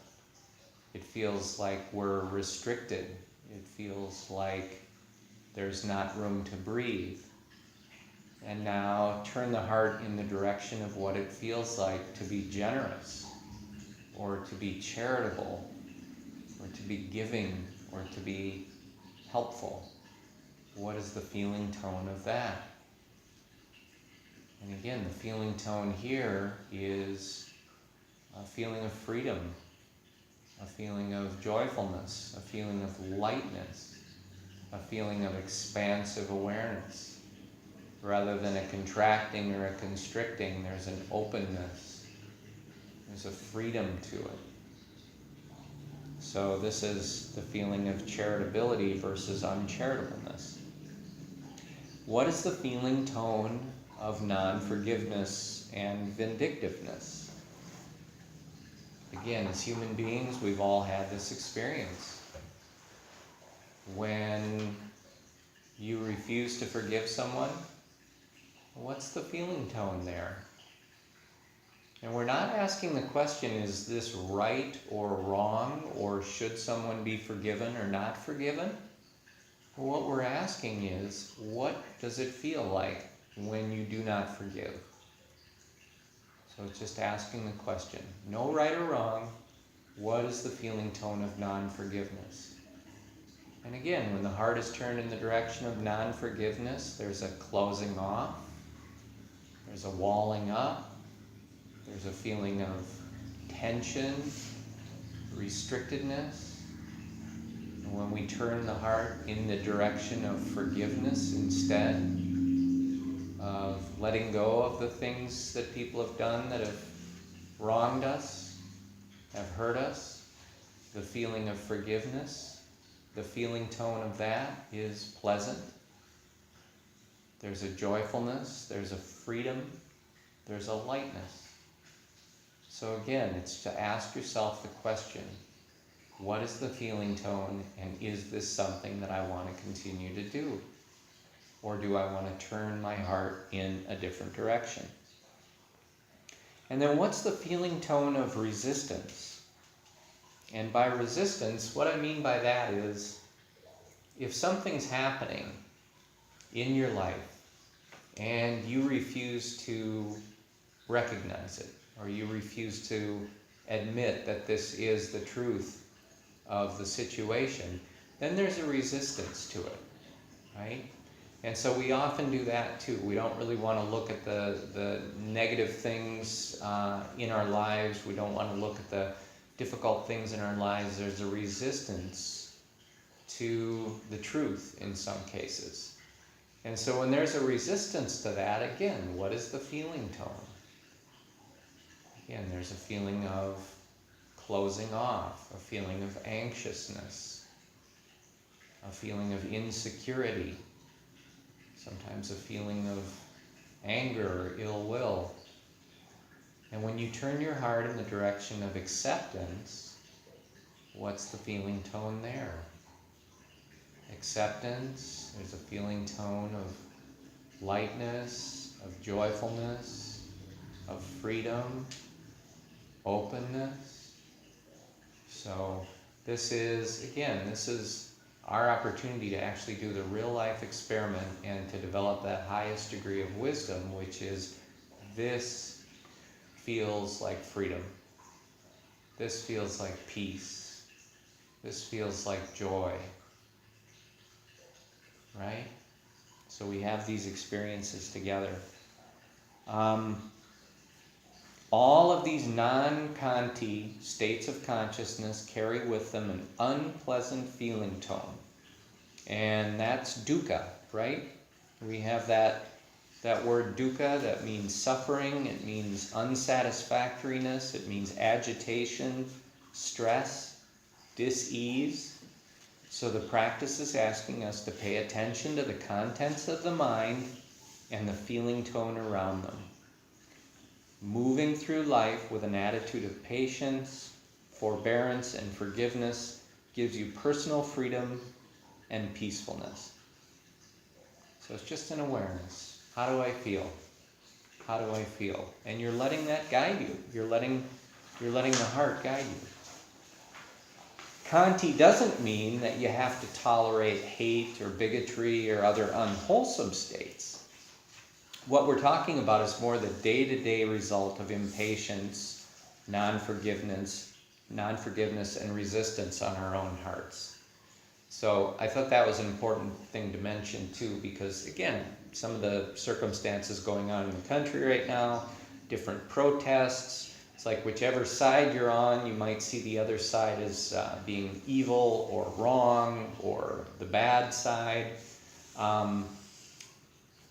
It feels like we're restricted. It feels like there's not room to breathe. And now turn the heart in the direction of what it feels like to be generous, or to be charitable, or to be giving, or to be helpful. What is the feeling tone of that? And again, the feeling tone here is a feeling of freedom, a feeling of joyfulness, a feeling of lightness, a feeling of expansive awareness. Rather than a contracting or a constricting, there's an openness. There's a freedom to it. So this is the feeling of charitability versus uncharitableness. What is the feeling tone of non-forgiveness and vindictiveness? Again, as human beings, we've all had this experience. When you refuse to forgive someone, what's the feeling tone there? And we're not asking the question, is this right or wrong, or should someone be forgiven or not forgiven? What we're asking is, what does it feel like when you do not forgive? So it's just asking the question. No right or wrong. What is the feeling tone of non-forgiveness? And again, when the heart is turned in the direction of non-forgiveness, there's a closing off. There's a walling up. There's a feeling of tension, restrictedness. And when we turn the heart in the direction of forgiveness instead, of letting go of the things that people have done that have wronged us, have hurt us, the feeling of forgiveness, the feeling tone of that is pleasant. There's a joyfulness, there's a freedom, there's a lightness. So again, it's to ask yourself the question, what is the feeling tone, and is this something that I want to continue to do? Or do I want to turn my heart in a different direction? And then what's the feeling tone of resistance? And by resistance, what I mean by that is, if something's happening in your life and you refuse to recognize it, or you refuse to admit that this is the truth of the situation, then there's a resistance to it, right? And so we often do that too. We don't really want to look at the negative things in our lives. We don't want to look at the difficult things in our lives. There's a resistance to the truth in some cases. And so when there's a resistance to that, again, what is the feeling tone? Again, there's a feeling of closing off, a feeling of anxiousness, a feeling of insecurity, sometimes a feeling of anger or ill will. And when you turn your heart in the direction of acceptance, what's the feeling tone there? Acceptance, there's a feeling tone of lightness, of joyfulness, of freedom, openness. So this is our opportunity to actually do the real life experiment and to develop that highest degree of wisdom, which is, this feels like freedom. This feels like peace. This feels like joy. Right? So we have these experiences together. All of these non-Khanti states of consciousness carry with them an unpleasant feeling tone. And that's dukkha, right? We have that word dukkha that means suffering, it means unsatisfactoriness, it means agitation, stress, dis-ease. So the practice is asking us to pay attention to the contents of the mind and the feeling tone around them. Moving through life with an attitude of patience, forbearance, and forgiveness gives you personal freedom and peacefulness. So it's just an awareness. How do I feel? How do I feel? And you're letting that guide you. You're letting the heart guide you. Khanti doesn't mean that you have to tolerate hate or bigotry or other unwholesome states. What we're talking about is more the day-to-day result of impatience, non-forgiveness, and resistance on our own hearts. So I thought that was an important thing to mention too, because again, some of the circumstances going on in the country right now, different protests, it's like whichever side you're on, you might see the other side as being evil or wrong or the bad side.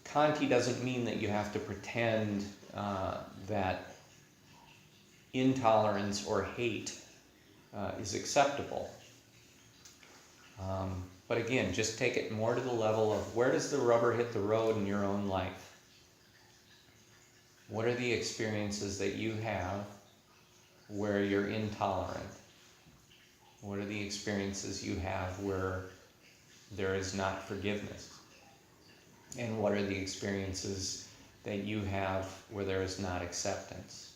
Khanti doesn't mean that you have to pretend that intolerance or hate is acceptable. But again, just take it more to the level of where does the rubber hit the road in your own life? What are the experiences that you have where you're intolerant? What are the experiences you have where there is not forgiveness? And what are the experiences that you have where there is not acceptance?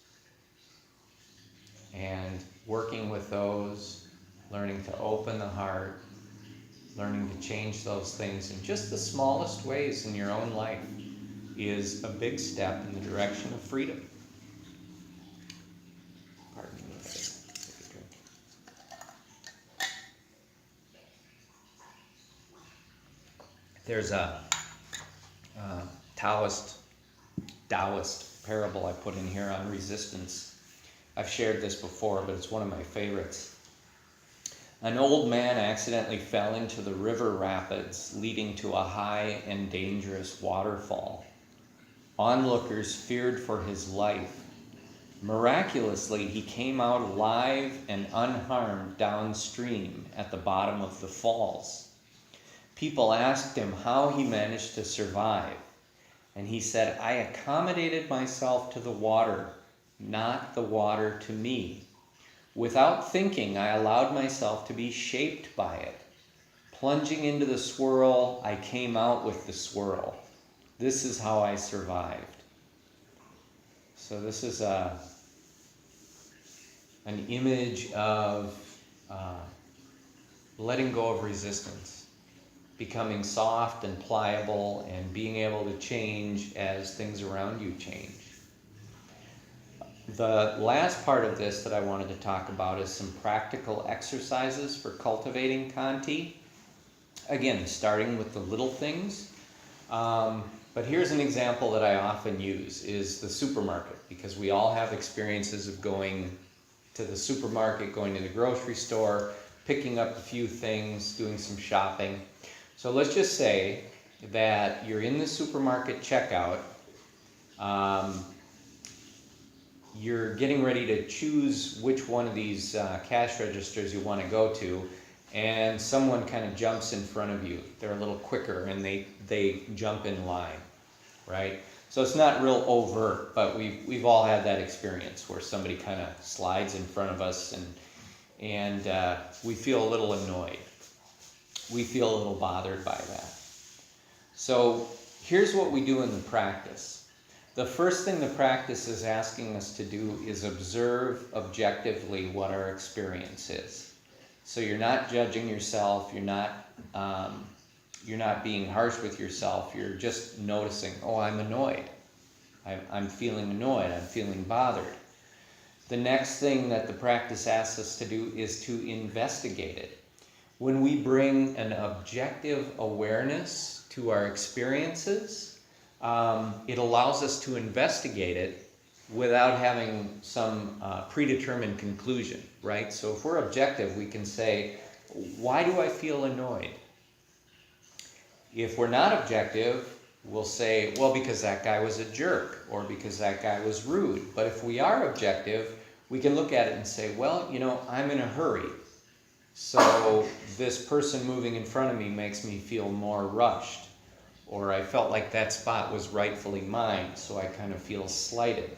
And working with those, learning to open the heart, learning to change those things in just the smallest ways in your own life is a big step in the direction of freedom. Pardon me, I'll take a drink. There's a Taoist parable I put in here on resistance. I've shared this before, but it's one of my favorites. An old man accidentally fell into the river rapids, leading to a high and dangerous waterfall. Onlookers feared for his life. Miraculously, he came out alive and unharmed downstream at the bottom of the falls. People asked him how he managed to survive, and he said, "I accommodated myself to the water, not the water to me. Without thinking, I allowed myself to be shaped by it. Plunging into the swirl, I came out with the swirl. This is how I survived." So this is an image of letting go of resistance, becoming soft and pliable, and being able to change as things around you change. The last part of this that I wanted to talk about is some practical exercises for cultivating Khanti. Again, starting with the little things. But here's an example that I often use is the supermarket, because we all have experiences of going to the supermarket, going to the grocery store, picking up a few things, doing some shopping. So let's just say that you're in the supermarket checkout. You're getting ready to choose which one of these cash registers you want to go to, and someone kind of jumps in front of you. They're a little quicker, and they jump in line, right? So it's not real overt, but we've all had that experience where somebody kind of slides in front of us, and we feel a little annoyed. We feel a little bothered by that. So here's what we do in the practice. The first thing the practice is asking us to do is observe objectively what our experience is. So you're not judging yourself, you're not being harsh with yourself, you're just noticing, oh, I'm annoyed. I'm feeling annoyed, I'm feeling bothered. The next thing that the practice asks us to do is to investigate it. When we bring an objective awareness to our experiences, it allows us to investigate it without having some predetermined conclusion, right? So if we're objective, we can say, why do I feel annoyed? If we're not objective, we'll say, well, because that guy was a jerk, or because that guy was rude. But if we are objective, we can look at it and say, well, I'm in a hurry. So this person moving in front of me makes me feel more rushed. or I felt like that spot was rightfully mine, so I kind of feel slighted.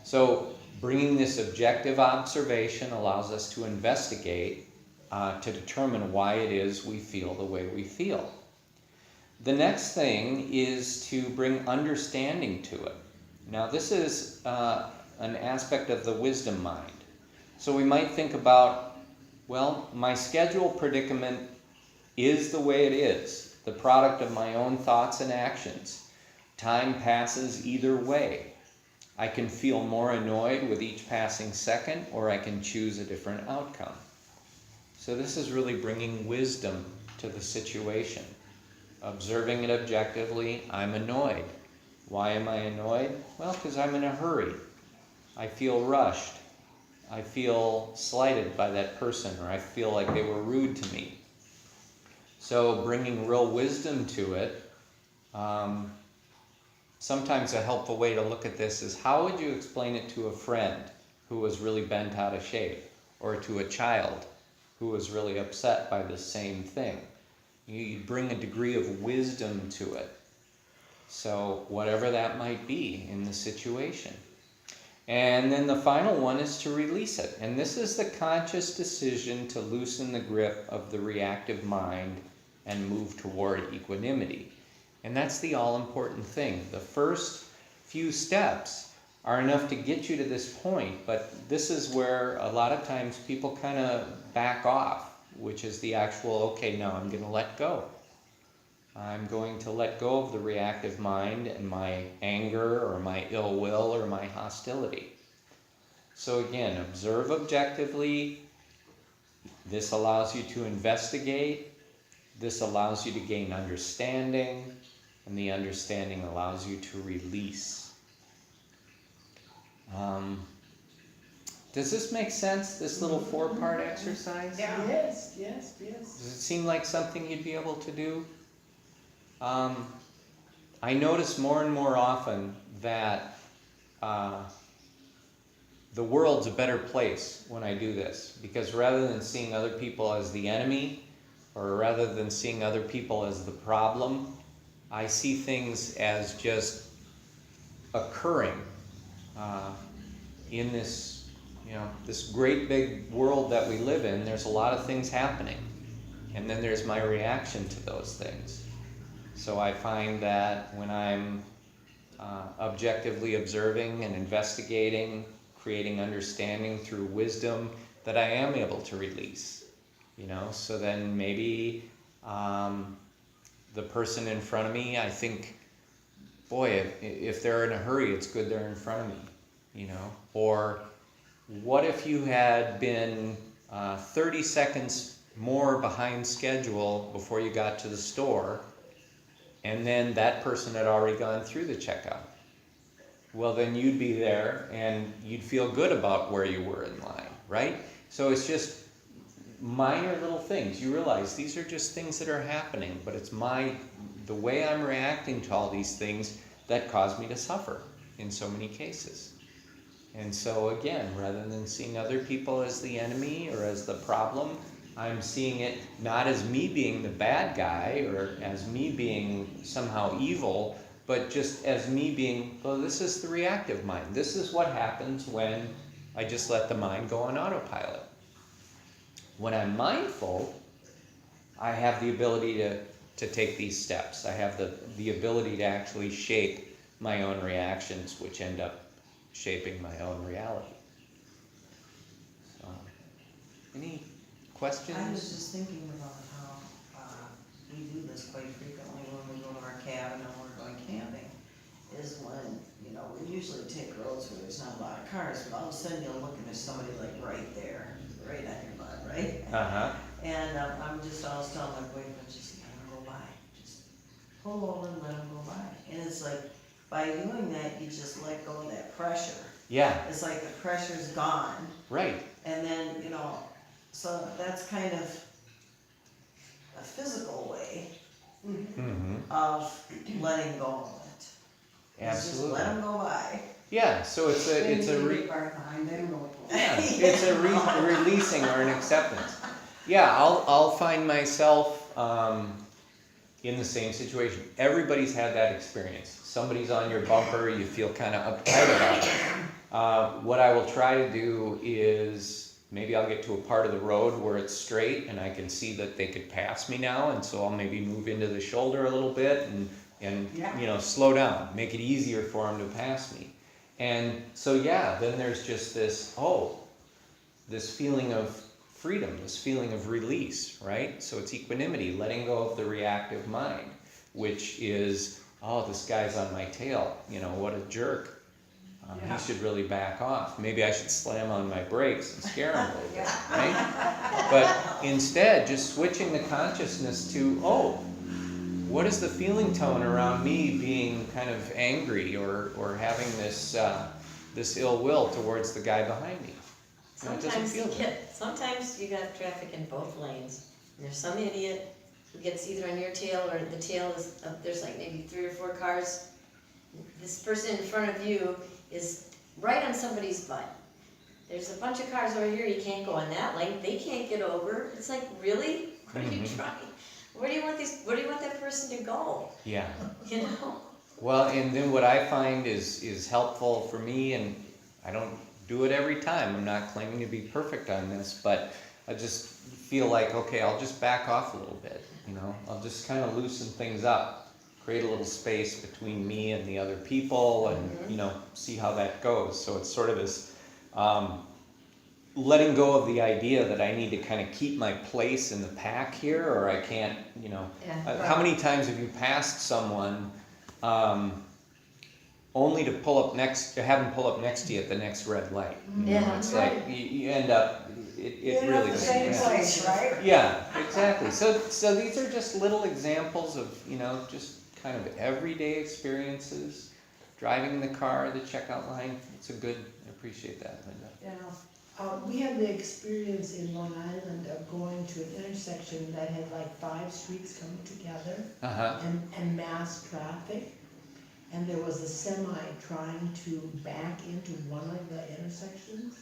So bringing this objective observation allows us to investigate, to determine why it is we feel the way we feel. The next thing is to bring understanding to it. Now this is an aspect of the wisdom mind. So we might think about, well, my schedule predicament is the way it is, the product of my own thoughts and actions. Time passes either way. I can feel more annoyed with each passing second, or I can choose a different outcome. So this is really bringing wisdom to the situation. Observing it objectively, I'm annoyed. Why am I annoyed? Well, because I'm in a hurry. I feel rushed. I feel slighted by that person, or I feel like they were rude to me. So bringing real wisdom to it, sometimes a helpful way to look at this is, how would you explain it to a friend who was really bent out of shape, or to a child who was really upset by the same thing? You bring a degree of wisdom to it. So whatever that might be in the situation. And then the final one is to release it. And this is the conscious decision to loosen the grip of the reactive mind and move toward equanimity. And that's the all-important thing. The first few steps are enough to get you to this point, but this is where a lot of times people kind of back off, which is the actual, okay, now I'm going to let go. I'm going to let go of the reactive mind and my anger or my ill will or my hostility. So again, observe objectively. This allows you to investigate. This allows you to gain understanding. And the understanding allows you to release. Does this make sense, this little 4-part exercise? Yeah. Yes, yes, yes. Does it seem like something you'd be able to do? I notice more and more often that the world's a better place when I do this, because rather than seeing other people as the enemy, or rather than seeing other people as the problem, I see things as just occurring in this, this great big world that we live in. There's a lot of things happening, and then there's my reaction to those things. So I find that when I'm objectively observing and investigating, creating understanding through wisdom, that I am able to release. So then maybe the person in front of me, I think, boy, if they're in a hurry, it's good they're in front of me, Or what if you had been 30 seconds more behind schedule before you got to the store, and then that person had already gone through the checkout? Well, then you'd be there and you'd feel good about where you were in line, right? So it's just minor little things. You realize these are just things that are happening, but it's the way I'm reacting to all these things that caused me to suffer in so many cases. And so again, rather than seeing other people as the enemy or as the problem, I'm seeing it not as me being the bad guy or as me being somehow evil, but just as me being, well, this is the reactive mind. This is what happens when I just let the mind go on autopilot. When I'm mindful, I have the ability to take these steps. I have the ability to actually shape my own reactions, which end up shaping my own reality. So, any questions? I was just thinking about how we do this quite frequently when we go to our cabin and we're going camping, is when, we usually take roads where there's not a lot of cars, but all of a sudden you'll look and there's somebody like right there, right on your butt, right? Uh-huh. And I'm just always telling my boyfriend, just let him go by. Just pull over and let him go by. And it's like, by doing that, you just let go of that pressure. Yeah. It's like the pressure's gone. Right. And then, so that's kind of a physical way Mm-hmm. of letting go of it. Absolutely. Just let them go by. Yeah, so it's a behind them. yeah, it's a releasing or an acceptance. Yeah, I'll find myself in the same situation. Everybody's had that experience. Somebody's on your bumper, you feel kind of uptight about it. What I will try to do is maybe I'll get to a part of the road where it's straight and I can see that they could pass me now, and so I'll maybe move into the shoulder a little bit and you know, slow down, make it easier for them to pass me. And so yeah, then there's just this, this feeling of freedom, this feeling of release, right? So it's equanimity, letting go of the reactive mind, which is, oh, this guy's on my tail, you know, what a jerk. He should really back off. Maybe I should slam on my brakes and scare him a little bit, right? But instead, just switching the consciousness to, what is the feeling tone around me being kind of angry or having this this ill will towards the guy behind me? You know, it doesn't feel good. Sometimes you got traffic in both lanes. And there's some idiot who gets either on your tail or the tail is, there's like maybe 3 or 4 cars. This person in front of you is right on somebody's butt. There's a bunch of cars over here, you can't go on that lane, they can't get over. It's like, really? What are you trying? Where do you want that person to go? Yeah. You know? Well, and then what I find is helpful for me, and I don't do it every time, I'm not claiming to be perfect on this, but I just feel like, okay, I'll just back off a little bit, you know? I'll just kind of loosen things up, create a little space between me and the other people, and, you know, see how that goes. So it's sort of this letting go of the idea that I need to kind of keep my place in the pack here, or I can't, you know. How many times have you passed someone only to have them pull up next to you at the next red light? You know, it's like you end up, it really the doesn't same matter. place, right? Yeah, exactly. So these are just little examples of, you know, just kind of everyday experiences. Driving in the car, the checkout line, I appreciate that, Linda. Yeah. We had the experience in Long Island of going to an intersection that had like 5 streets coming together and mass traffic. And there was a semi trying to back into one of the intersections.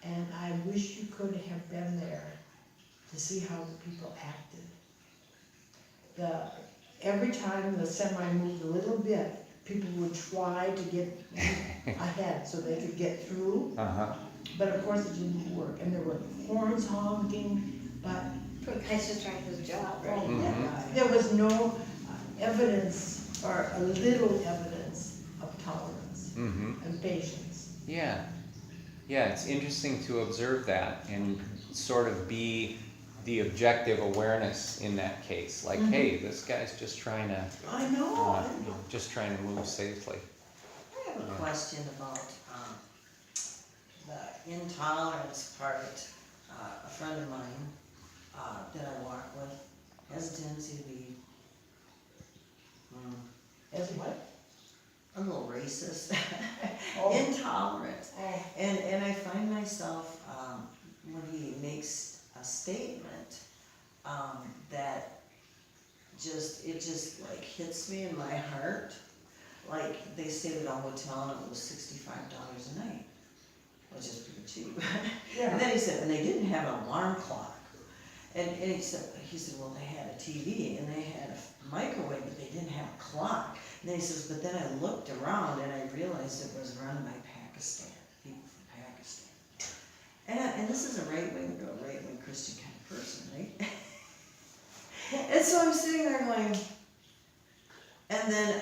And I wish you could have been there to see how the people acted. Every time the semi moved a little bit, people would try to get ahead so they could get through. But of course it didn't work, and there were horns honking, but Poor guy's just trying to do his job, right? there was no evidence, or a little evidence of tolerance and patience. Yeah, it's interesting to observe that and sort of be the objective awareness in that case. Like, hey, this guy's just trying to, I know. just trying to move safely. I have a question about the intolerance part. A friend of mine that I walk with has a tendency to be As what? a little racist, Oh. intolerant. Oh. And I find myself, when he makes a statement, that it just like hits me in my heart. Like, they stayed at a hotel and it was $65 a night, which is pretty cheap. Yeah. And then he said, and they didn't have an alarm clock. And he said, well, they had a TV and they had a microwave, but they didn't have a clock. And then he says, but then I looked around and I realized it was run by Pakistan, people from Pakistan. And this is a right-wing Christian kind of person, right? And so I'm sitting there going, and then,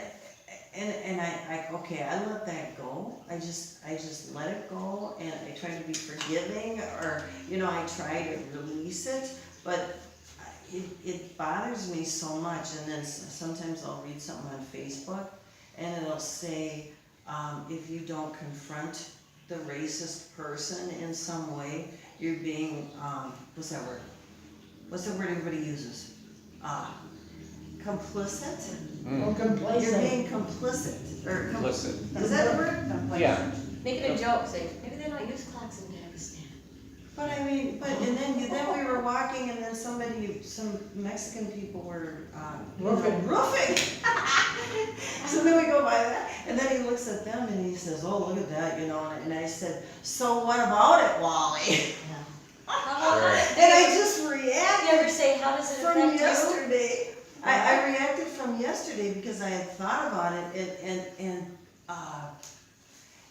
and I let that go. I just let it go, and I try to be forgiving, or, you know, I try to release it, but it bothers me so much. And then sometimes I'll read something on Facebook, and it'll say, if you don't confront the racist person in some way, you're being, what's that word? What's the word everybody uses? Complicit? Or complacent. You're being complicit, or Complicit. Is that a word? Yeah. Make it a joke, say, maybe they don't use clocks in Pakistan. But I mean, and then we were walking, and then some Mexican people were, roofing. So then we go by that, and then he looks at them and he says, oh, look at that, you know, and I said, so what about it, Wally? How about And I just reacted. you ever say, how does it From affect you? yesterday. I reacted from yesterday because I had thought about it and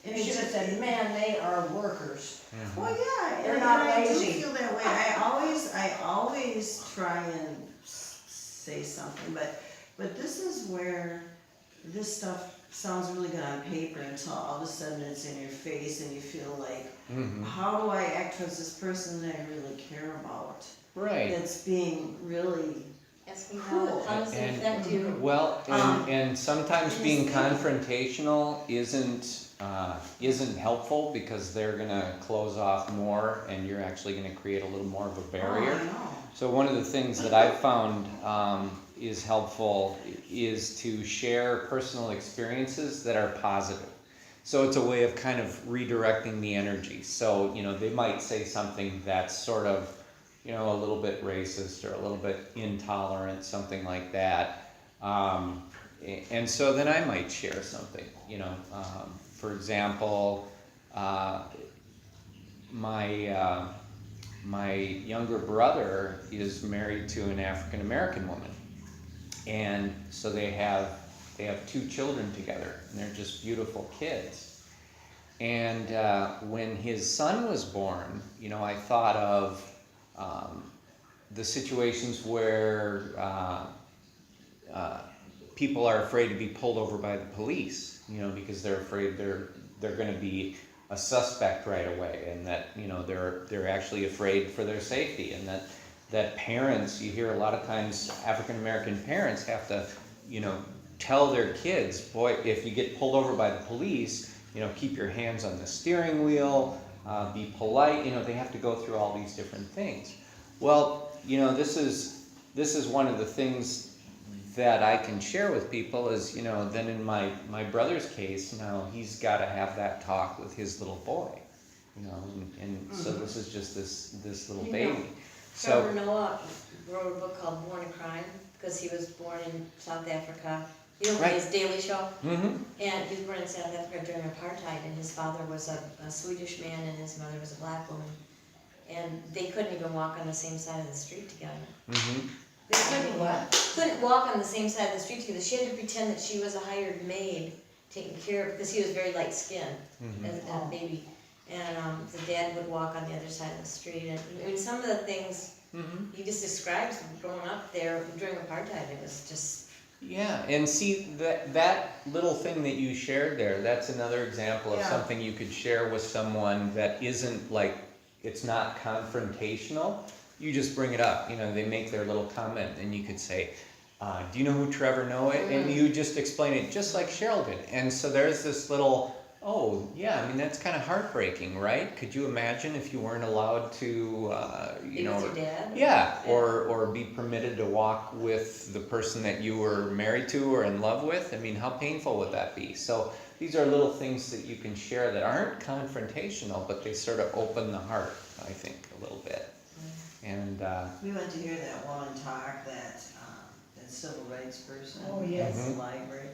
You should have said, man, they are workers. well, yeah, They're and not I do lazy. feel that way. I always try and say something, but this is where this stuff sounds really good on paper until all of a sudden it's in your face and you feel like, how do I act towards this person that I really care about? Right. That's being really Ask me Cool. how does it affect you? Well, and sometimes and being it's- confrontational isn't helpful because they're gonna close off more and you're actually gonna create a little more of a barrier. Oh, I know. So one of the things that I've found is helpful is to share personal experiences that are positive. So it's a way of kind of redirecting the energy. So, they might say something that's sort of, a little bit racist or a little bit intolerant, something like that. And so then I might share something, for example, my younger brother is married to an African American woman, and so they have 2 children together, and they're just beautiful kids. And when his son was born, I thought of the situations where people are afraid to be pulled over by the police, because they're afraid they're going to be a suspect right away, and that they're actually afraid for their safety, and that parents, you hear a lot of times African American parents have to tell their kids, boy, if you get pulled over by the police, keep your hands on the steering wheel, be polite. They have to go through all these different things. Well, this is one of the things that I can share with people is, then in my brother's case, now he's got to have that talk with his little boy, and so this is just this little baby. Trevor Noah wrote a book called Born to Crime because he was born in South Africa. Right. His Daily Show? Mm-hmm. And he was born in South Africa during apartheid, and his father was a Swedish man and his mother was a black woman. And they couldn't even walk on the same side of the street together. Mm-hmm. They couldn't walk on the same side of the street together. She had to pretend that she was a hired maid taking care of, because he was very light skinned as a baby. And the dad would walk on the other side of the street. And I mean, some of the things he just describes growing up there during apartheid, it was just... Yeah, and see, that little thing that you shared there, that's another example of something you could share with someone that isn't like, it's not confrontational. You just bring it up, they make their little comment, and you could say, do you know who Trevor Noah is? And you just explain it just like Cheryl did. And so there's this little, oh, yeah, I mean, that's kind of heartbreaking, right? Could you imagine if you weren't allowed to, Be with your dad? Yeah, or be permitted to walk with the person that you were married to or in love with? I mean, how painful would that be? So these are little things that you can share that aren't confrontational, but they sort of open the heart, I think, a little bit. And We went to hear that woman talk, that civil rights person Oh, yes. in the library,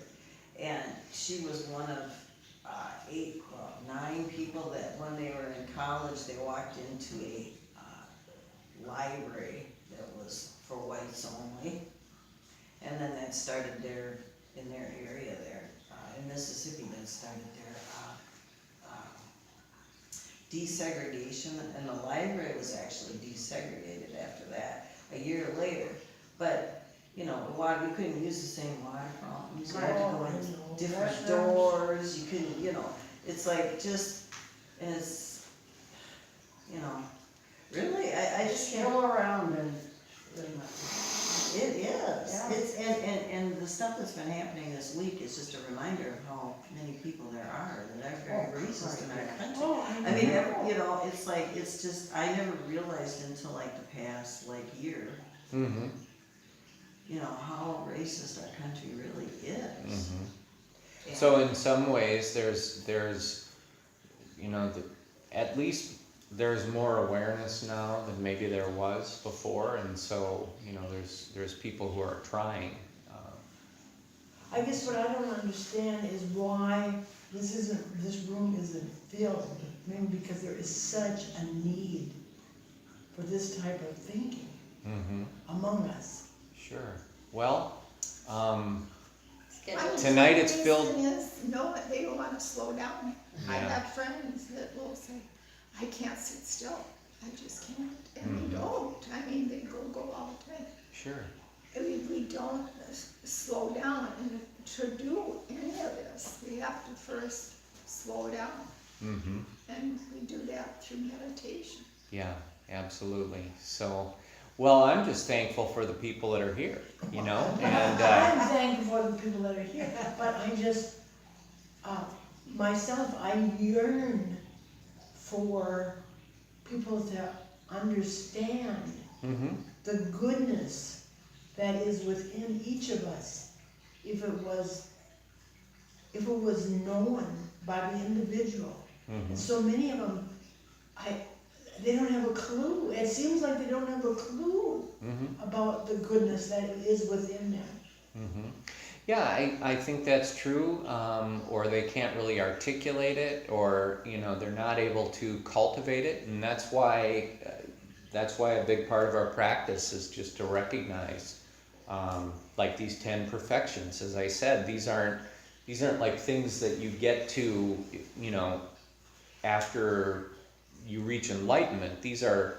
and she was one of 9 people that when they were in college, they walked into a library that was for whites only, and then that started in their area there, in Mississippi, that started their desegregation, and the library was actually desegregated after that, a year later. But, the water, you couldn't use the same water fountains, you had to go in different doors, you couldn't, it's like just, and it's, really, I just can't. Go around and, It is. Yeah. It's, and the stuff that's been happening this week is just a reminder of how many people there are that are very racist in our country. I mean, it's like, it's just, I never realized until like the past year, how racist our country really is. And so in some ways, there's at least there's more awareness now than maybe there was before, and so there's people who are trying. I guess what I don't understand is why this room isn't filled. Maybe because there is such a need for this type of thinking among us. Sure. Well, Schedule. Tonight it's My filled- reason is, no, they don't wanna slow down. I Yeah. have friends that will say, I can't sit still, I just can't, and Mhm. they don't, I mean, they go all the time. sure. I mean, we don't slow down, and to do any of this, we have to first slow down, Mm-hmm. and we do that through meditation. Yeah, absolutely. So, well, I'm just thankful for the people that are here, you know, and, I'm thankful for the people that are here, but I just, myself, I yearn for people to understand mm-hmm, the goodness that is within each of us. If it was known by the individual. mm-hmm, So many of them, they don't have a clue. It seems like they don't have a clue mm-hmm, about the goodness that is within them. mm-hmm. Yeah, I think that's true, or they can't really articulate it, or, you know, they're not able to cultivate it, and that's why a big part of our practice is just to recognize, like these 10 perfections. As I said, these aren't like things that you get to, you know, after you reach enlightenment. These are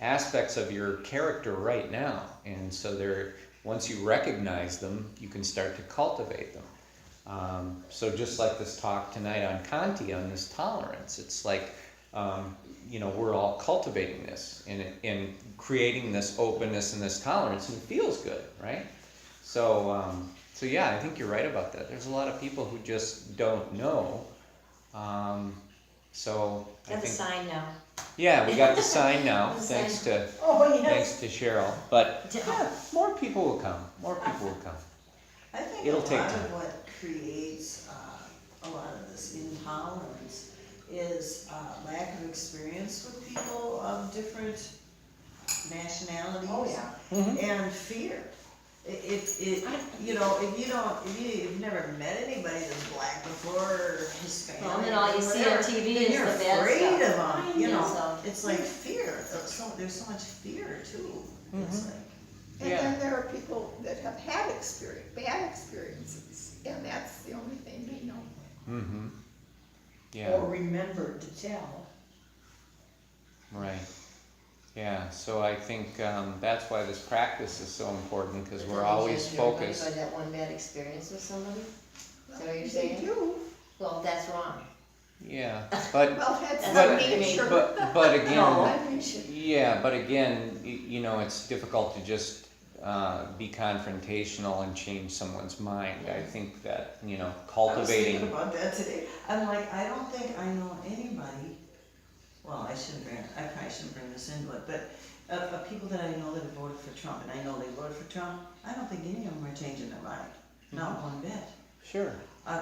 aspects of your character right now, and so once you recognize them, you can start to cultivate them. So just like this talk tonight on Khanti, on this tolerance, it's like, you know, we're all cultivating this and creating this openness and this tolerance, and it feels good, right? So yeah, I think you're right about that. There's a lot of people who just don't know. So I Got the think, sign now. yeah, we got the sign now, The thanks sign. to Oh, thanks to Cheryl. But Yeah. yeah, more people will come. More people will come. I think It'll a take lot time. of what creates a lot of this intolerance is lack of experience with people of different nationalities. Oh, yeah. Mhm. And fear. You know, if you've never met anybody that's black before or Hispanic. Well, and then all you or see on whatever, TV then is you're the bad afraid stuff. of them, you Yeah, know. so- It's like fear. There's so much fear too. It's Mhm. like, And Yeah. then there are people that have had bad experiences, and that's the only thing they know. Mm-hmm. Or Yeah. remembered to tell. Right. Yeah. So I think that's why this practice is so important, because we're always focused. By that one bad experience with somebody? Is that what you're They saying? do, Well, that's wrong. Yeah. But well, that's That's the what we nature. but again. No. I mean, Yeah, but again, you know, it's difficult to just be confrontational and change someone's mind. I think that, you know, I was thinking cultivating. about that today. I'm like, I don't think I know anybody, well, I probably shouldn't bring this into it, but of people that I know that have voted for Trump, and I know they voted for Trump, I don't think any of them are changing their mind, not one bit. Sure.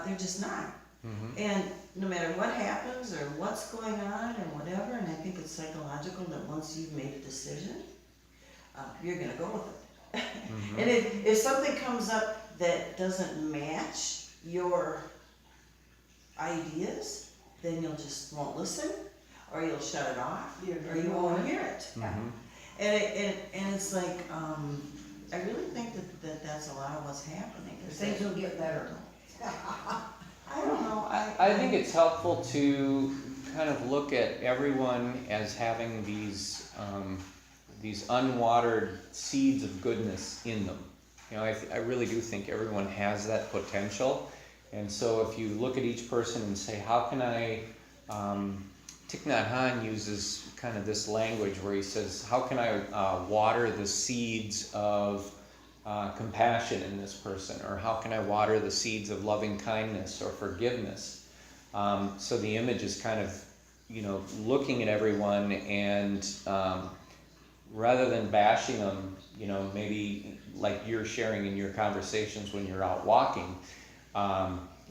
They're just not. Mm-hmm. And no matter what happens or what's going on or whatever, and I think it's psychological that once you've made a decision, you're gonna go with it. Mm-hmm. And if something comes up that doesn't match your ideas, then you'll just won't listen, or you'll shut it off, or you won't hear it. Mm-hmm. And it's like, I really think that that's a lot of what's happening. is that- Things will get better. I don't know, I think it's helpful to kind of look at everyone as having these unwatered seeds of goodness in them. You know, I really do think everyone has that potential. And so if you look at each person and say, how can I, Thich Nhat Hanh uses kind of this language where he says, how can I water the seeds of compassion in this person, or how can I water the seeds of loving kindness or forgiveness? So the image is kind of, you know, looking at everyone and rather than bashing them, you know, maybe like you're sharing in your conversations when you're out walking,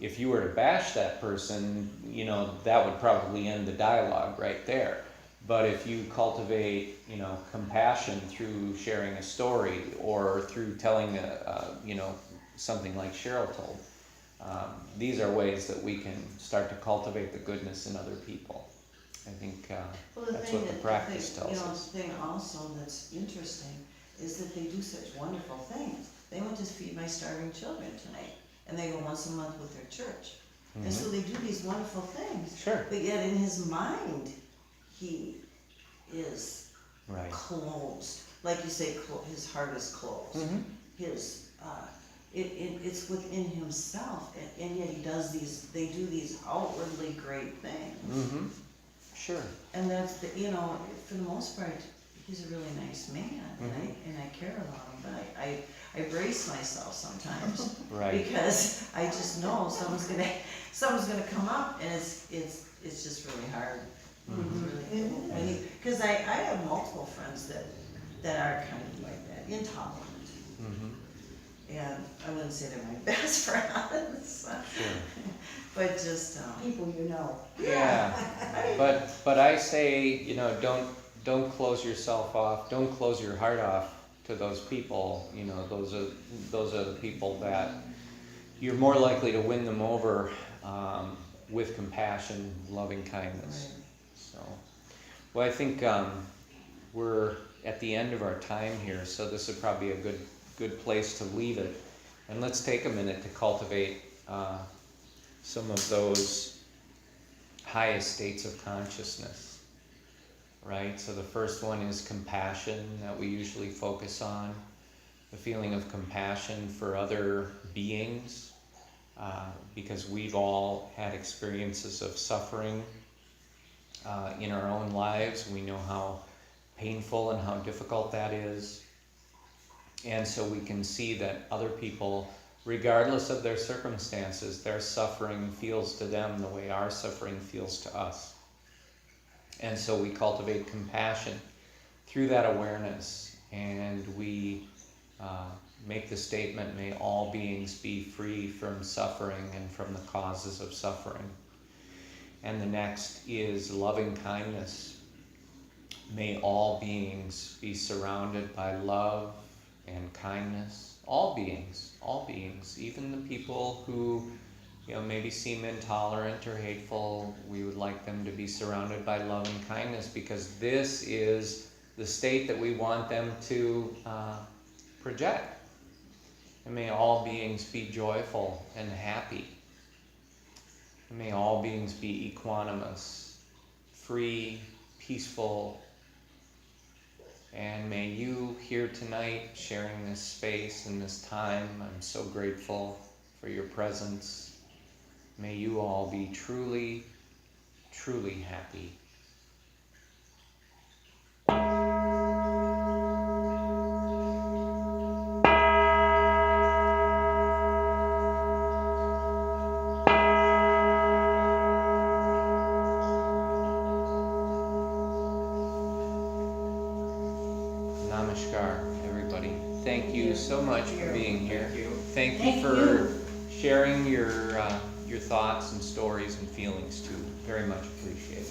if you were to bash that person, you know, that would probably end the dialogue right there. But if you cultivate, you know, compassion through sharing a story or through telling you know, something like Cheryl told, these are ways that we can start to cultivate the goodness in other people. I think Well, that's what the practice tells us. The thing also that's interesting is that they do such wonderful things, they went to feed my starving children tonight. And they go once a month with their church. And Mhm. so they do these wonderful things. Sure. But yet in his mind, he is Right. closed. Like you say, his heart is closed. Mhm. His, it's within himself, and yet they do these outwardly great things. Mhm. Sure. And that's for the most part, he's a really nice man, and I care about him, but I brace myself sometimes. Right. Because I just know someone's gonna come up, and it's just really hard. Because I have multiple friends that are kind of like that, intolerant. Mhm. And I wouldn't say they're my best friends, Sure. but just, People you know. Yeah. But I say, don't close yourself off. Don't close your heart off to those people. Those are the people that you're more likely to win them over with compassion, loving kindness. So, well, I think we're at the end of our time here, so this would probably be a good place to leave it. And let's take a minute to cultivate some of those highest states of consciousness, right? So the first one is compassion that we usually focus on, the feeling of compassion for other beings, because we've all had experiences of suffering in our own lives. We know how painful and how difficult that is. And so we can see that other people, regardless of their circumstances, their suffering feels to them the way our suffering feels to us. And so we cultivate compassion through that awareness, and we make the statement, may all beings be free from suffering and from the causes of suffering. And the next is loving kindness. May all beings be surrounded by love and kindness. All beings, even the people who maybe seem intolerant or hateful, we would like them to be surrounded by love and kindness, because this is the state that we want them to project. And may all beings be joyful and happy. And may all beings be equanimous, free, peaceful. And may you here tonight, sharing this space and this time, I'm so grateful for your presence. May you all be truly, truly happy. Namaskar, everybody. Thank you so much for being here. Thank you for sharing your thoughts and stories and feelings too. Very much appreciated.